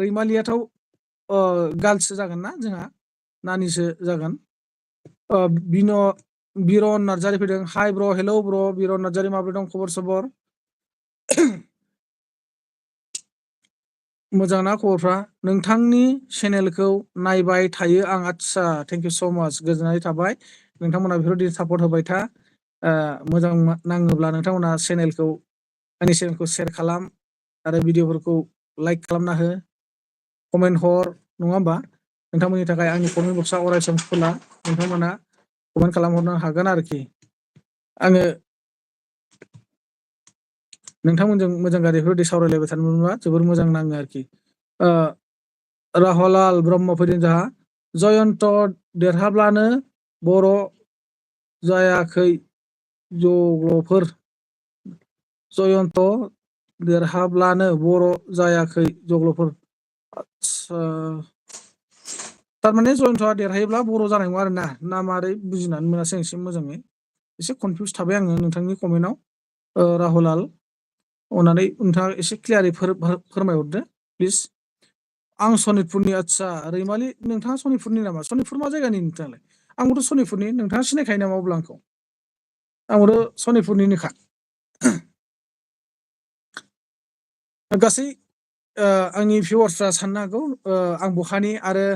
रैमालियाथ' गार्लसो जागोन ना जोंहा नानिसो जागोन बिरन नार्जारि फैदों हाय ब्र हेलौ ब्र बिरन नार्जारि माबोरै दं खबर सबर मोजां ना खबरफ्रा नोंथांनि चेनेलखौ नायबाय थायो आं आदसा थेंक इउ स' माच गोजोननाय थाबाय नोंथांमोना बेफोरबायदि सापर्ट होबाय था मोजां नाङोब्ला नोंथांमोना आंनि चेनेलखौ शेयार खालाम आरो भिडिअफोरखौ लाइक खालामना हो कमेन्ट हर नङा होमबा नोंथांमोननि थाखाय आंनि कमेन्ट बक्सआ अरायसम खुला नोंथांमोना कमेन्ट खालामहरनो हागोन आरोखि आङो नोंथांमोनजों मोजां गाज्रि बेफोरबायदि सावरायलायबाय थानो मोनबा जोबोर मोजां नाङो आरोखि राहलाल ब्रह्म फैदों जोंहा जयन्त देरहाब्लानो बर' जायाखै जग्ल'फोर जयन्त देरहाब्लानो बर' जायाखै जग्ल'फोर आदसा थारमाने जयन्तआ देरहायोब्ला बर' जानाय नङा आरोना ना मारै बुजिनानै मोनासै एसे मोजाङै एसे कनफिउस थाबाय आङो नोंथांनि कमेन्टआव राहुलाल अननानै नोंथाङा एसे क्लियारै फोरमायहरदो प्लिज आं सनितपुरनि आदसा रैमालि नोंथाङा सनितपुरनि नामा सनितपुर मा जायगानि नोंथाङालाय आंबोथ' सनितपुरनि नोंथाङा सिनायखायो नामा अब्ला आंबोथ' सनितपुरनिनोखा गासै आंनि भिउवार्सफ्रा साननो हागौ आं बहानि आरो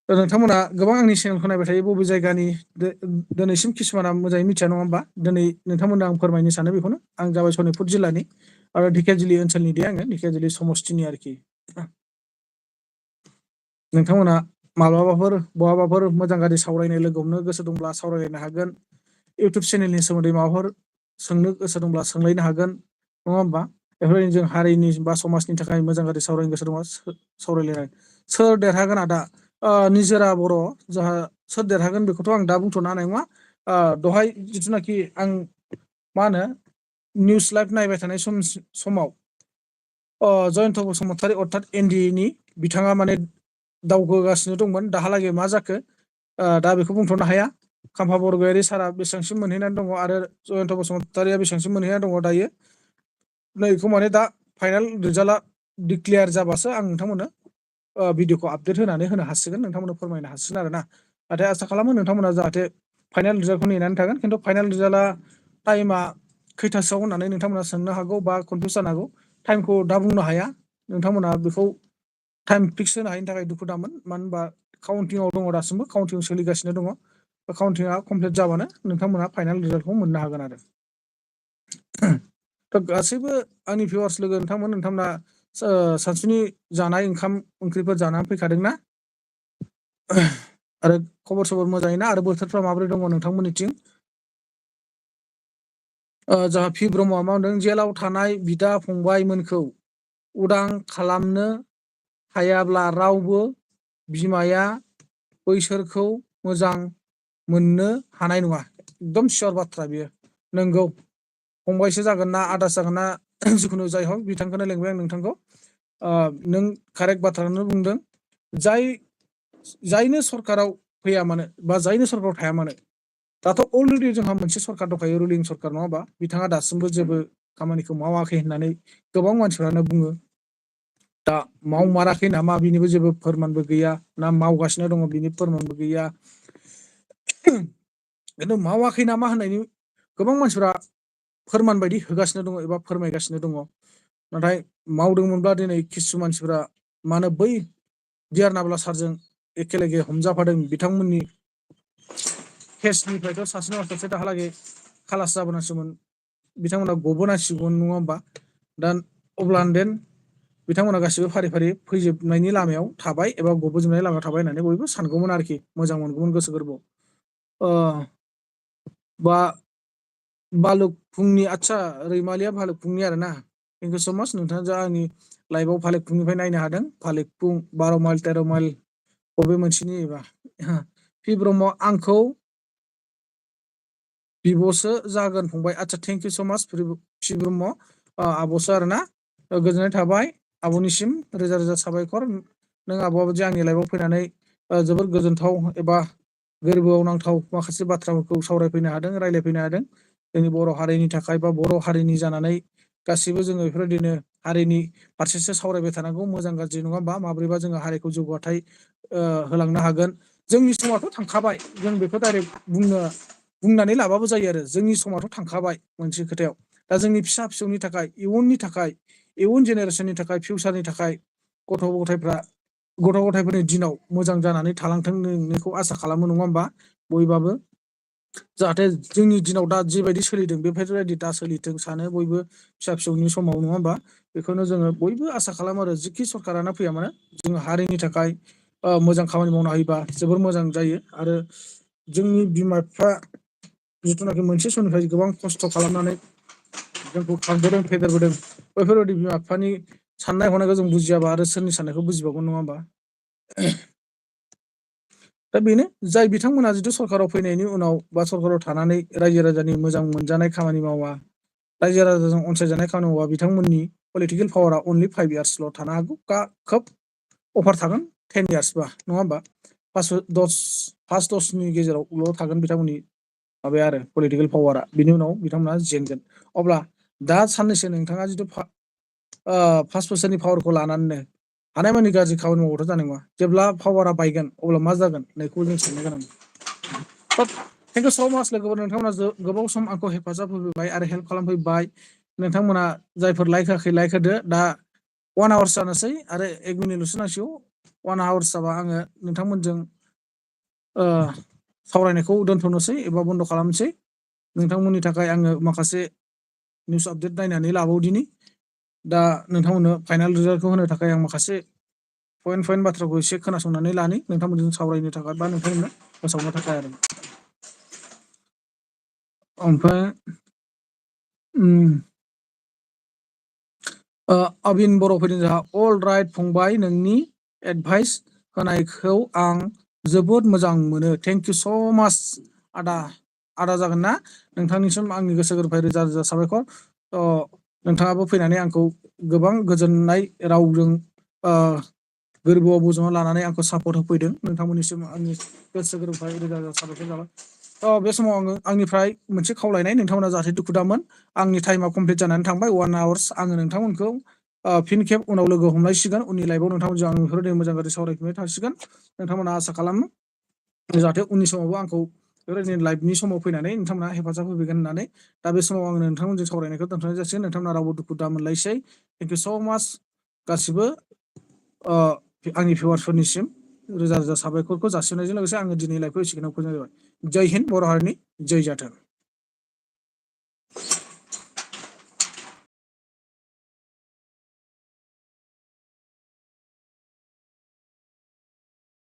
नोंथांमोना गोबां आंनि चेनेलखौ नायबाय थायो बबे जायगानि दिनैसिम किसुमाना मोजाङै मिथिया नङा होमबा दिनै नोंथांमोननो आं फोरमायनो सानो बेखौनो आं जाबाय सनितपुर जिल्लानि आरो ढेकियाजुलि ओनसोलनि आङो ढेकियाजुलि समस्तिनि आरोखि नोंथांमोना माब्लाबाफोर बहाबाफोर मोजां गाज्रि सावरायनो लोगो हमनो गोसो दंब्ला सावरायलायनो हागोन। इउटुब चेनेलनि सोमोन्दै माबाफोर सोंनो गोसो दंब्ला सोंलायनो हागोन नङा होमबा? बेफोरबायदिनो जों हारिनि बा समाजनि थाखाय मोजां गाज्रि सावरायनो गोसो दंबा सावरायलायनाय। सोर देरहागोन आदा? निजोरा बर' जोंहा सोर देरहागोन बेखौथ' आं दा बुंथ'नो हानाय नङा। दहाय जिथुनाखि आं मा होनो निउस लाइभ नायबाय थानाय समाव जयन्त बसुमतारी अर्थात एनडिएनि बिथाङा माने दावगोगासिनो दंमोन। दाहालागै मा जाखो दा बेखौ बुंथ'नो हाया। खाम्फा बरग'यारि सारा बेसेबांसिम मोनहैनानै दङ आरो जयन्त बसुमतारिया बेसेबांसिम मोनहैनानै दङ दायो नैखौ माने दा फाइनाल रिजाल्टआ डिक्लेयार जाबासो आं नोंथांमोननो भिडिअखौ आपडेट होनो हासिगोन, नोंथांमोननो फोरमायनो हासिगोन आरोना। नाथाय आसा खालामो नोंथांमोना जाहाथे फाइनाल रिजाल्टखौ नेनानै थागोन। खिन्थु फाइनाल रिजाल्टआ टाइमा खैथासोआव होननानै नोंथांमोना सोंनो हागौ बा कनफिउस जानो हागौ। टाइमखौ दा बुंनो हाया। नोंथांमोना बेखौ टाइम फिक्स होनो हायिनि थाखाय दुखु दामोन। मानो होनबा काउन्टिंआव दङ, दासिमबो काउन्टिं सोलिगासिनो दङ। काउन्टिंआ कमप्लिट जाबानो नोंथांमोना फाइनाल रिजाल्टखौ मोननो हागोन आरो। गासैबो आंनि भिउवार्स लोगो नोंथांमोना सानसुनि जानाय ओंखाम ओंख्रिफोर जानानै फैखादोंना? आरो खबर सबर मोजाङैना? आरो बोथोरफ्रा माबोरै दङ नोंथांमोननिथिं? जोंहा पि ब्रह्मआ मा होनदों? जेलाव थानाय बिदा फंबायमोनखौ उदां खालामनो हायाब्ला रावबो बिमाया बैसोरखौ मोजां मोननो हानाय नङा। एकदम सियर बाथ्रा बियो। नंगौ, फंबायसो जागोन ना आदासो जागोन ना जिखुनु जाय हक बिथांखौनो लेंबाय आं नोंथांखौ। नों कारेक्ट बाथ्राखौनो बुंदों। जायनो सरकाराव फैया मानो बा जायनो सरकाराव थाया मानो, दाथ' अलरेडि जोंहा मोनसे सरकार दंखायो, रुलिं सरकार नङा होमबा? बिथाङा दासिमबो जेबो खामानिखौ मावाखै होननानै गोबां मानसिफ्रानो बुङो। दा मावमाराखै नामा बिनिबो जेबो फोरमानबो गैया, ना मावगासिनो दङ बिनि फोरमानबो गैया। खिन्थु मावाखै नामा होननायनि गोबां मानसिफ्रा फोरमान बायदि होगासिनो दङ एबा फोरमायगासिनो दङ। नाथाय मावदोंमोनब्ला दिनै किसु मानसिफ्रा मानो बै डिआर नाब्ला सारजों एखेेगे हमजाफादों बिथांमोननि केसनिफ्रायथ' सासे नङा सासे दाहालागै खालास जाबोनांसिगौमोन, बिथांमोना गबोनांसिगौमोन नङा होमबा? दा अब्ला देन बिथांमोना गासिबो फारि फारि फैजोबनायनि लामायाव थाबाय एबा गबोजोबनायनि लामायाव थाबाय होननानै बयबो सानगौमोन आरोखि, मोजां मोनगौमोन गोसो गोरबोआव। बा भालुकफुंनि, आदसा रैमालिया भालुकफुंनि आरोना। थेंक इउ स' माच नोंथाङा जा आंनि लाइभआव भालुकफुंनिफ्राय नायनो हादों। भालुकफुं 12 माइल 13 माइल बबे मोनसेनि एबा पि ब्रह्म आंखौ बिब'सो जागोन फंबाय। आदसा थेंक इउ स' माच पि ब्रह्म, आब'सो आरोना। गोजोननाय थाबाय आब'निसिम, रोजा रोजा साबायखर। नों आब'आबो जे आंनि लाइफआव फैनानै जोबोर गोजोनथाव एबा गोरबोआव नांथाव माखासे बाथ्राफोरखौ सावरायफैनो हादों, रायज्लायफैनो हादों। जोंनि बर' हारिनि थाखाय बा बर' हारिनि जानानै गासिबो जोङो बेफोरबायदिनो हारिनि फारसेसो सावरायबाय थानांगौ, मोजां गाज्रि नङा होमबा? माब्रैबा जोङो हारिखौ जौगाथाय होलांनो हागोन। जोंनि समाथ' थांखाबाय, जों बेखौ डाइरेक्ट बुंनानै लाबाबो जायो आरो। जोंनि समाथ' थांखाबाय मोनसे खोथायाव। दा जोंनि फिसा फिसौनि थाखाय, इयुननि थाखाय, इयुन जेनेरेसननि थाखाय, फिउचारनि थाखाय गथ' गथायफोरनि दिनाव मोजां जानानै थालांथों नोंनिखौ आसा खालामो नङा होमबा? बयबाबो जाहाथे जोंनि दिनाव दा जिबायदि सोलिदों बेफोरबायदि दा सोलिथों सानो बयबो फिसा फिसौनि समाव नङा होमबा? बेखौनो जोङो बयबो आसा खालामो आरो। जिखि सरकारानो फैया मानो जोङो हारिनि थाखाय मोजां खामानि मावनो हायोबा जोबोर मोजां जायो। आरो जोंनि बिमा बिफा जिथुनाखि मोनसे समनिफ्राय गोबां खस्थ' खालामनानै जोंखौ खांबोदों, फेदेरबोदों, बैफोरबायदि बिमा बिफानि साननाय हनायखौ जों बुजियाबा आरो सोरनि साननायखौ बुजिबावगोन नङा होमबा? दा बेनो, जाय बिथांमोना जिथु सरकाराव फैनायनि उनाव बा सरकाराव थानानै रायजो राजानि मोजां मोनजानाय खामानि मावा, रायजो राजाजों अनसायजानाय खामानि मावा, बिथांमोननि पलिटिकेल पावारा अनलि 5 इयार्सल' थानो हागौ। खोब अफार थागोन 10 इयार्स बा नङा होमबा? फार्स्ट दसनि गेजेरावल' थागोन बिथांमोननि माबाया आरो पलिटिकेल पावारा। बिनि उनाव बिथांमोना जेनगोन। अब्ला दा साननैसो नोंथाङा जिथु 5 बोसोरनि पावारखौ लानानैनो हानायमानि गाज्रि खामानि मावबाथ' जानाय नङा। जेब्ला पावारा बायगोन अब्ला मा जागोन नैखौ जों साननो गोनां। थेंक इउ स' माच लोगोफोर, नोंथांमोना गोबाव सम आंखौ हेफाजाब होफैबाय आरो हेल्प खालामफैबाय। नोंथांमोना जायफोर लाइक होआखै लाइक होदो। दा 1 आवार्स जानोसै आरो 1 मिनिटल'सो नांसिगौ। 1 आवार्स जाबा आङो नोंथांमोनजों सावरायनायखौ दोनथ'नोसै एबा बन्द' खालामनोसै। नोंथांमोननि थाखाय आङो माखासे निउस आपडेट नायनानै लाबावदिनि। दा नोंथांमोननो फाइनाल रिजाल्टखौ होनो थाखाय आं माखासे पइन्ट बाथ्राखौ एसे खोनासंनानै लानि नोंथांमोनजों सावरायनो थाखाय बा नोंथांमोननो फोसावनो थाखाय आरो ओमफ्राय आबिन बर' फैदों जोंहा अल राइट फंबाय नोंनि एडभाइस होनायखौ आं जोबोद मोजां मोनो थेंक इउ स' माच आदा जागोन ना नोंथांनिसिम आंनि गोसो गोरबोनिफ्राय रोजा रोजा साबायखर नोंथाङाबो फैनानै आंखौ गोबां गोजोननाय रावजों गोरबोआव बज'ना लानानै आंखौ सापर्ट होफैदों नोंथांमोननिसिम आंनि गोसो गोरबोनिफ्राय रोजा रोजा साबायखर जाबाय बे समाव आङो आंनिफ्राय मोनसे खावलायनाय नोंथांमोना जाहाथे दुखु दामोन आंनि टाइमा कमप्लिट जानानै थांबाय 1 आवार्स आङो नोंथांमोनखौ फिन खेब उनाव लोगो हमलायसिगोन उननि लाइभआव नोंथांमोनजों आं बेफोरबायदि मोजां गाज्रि सावरायफिनबाय थासिगोन नोंथांमोना आसा खालामो जाहाथे उननि समावबो आंखौ बेबायदिनो लाइभनि समाव फैनानै नोंथांमोना हेफाजाब होफैगोन होननानै दा बे समाव आङो नोंथांमोनजों सावरायनायखौ दोनथ'नाय जासिगोन नोंथांमोना रावबो दुखु दा मोनलायसै थेंक इउ स' माच गासिबो आंनि भिउवार्सफोरनिसिम रोजा रोजा साबायखरखौ जासिनायजों लोगोसे आङो दिनै लाइभखौ एसेखिनियाव फोजोबनाय जाबाय जय हिन्द बर' हारिनि जय जाथों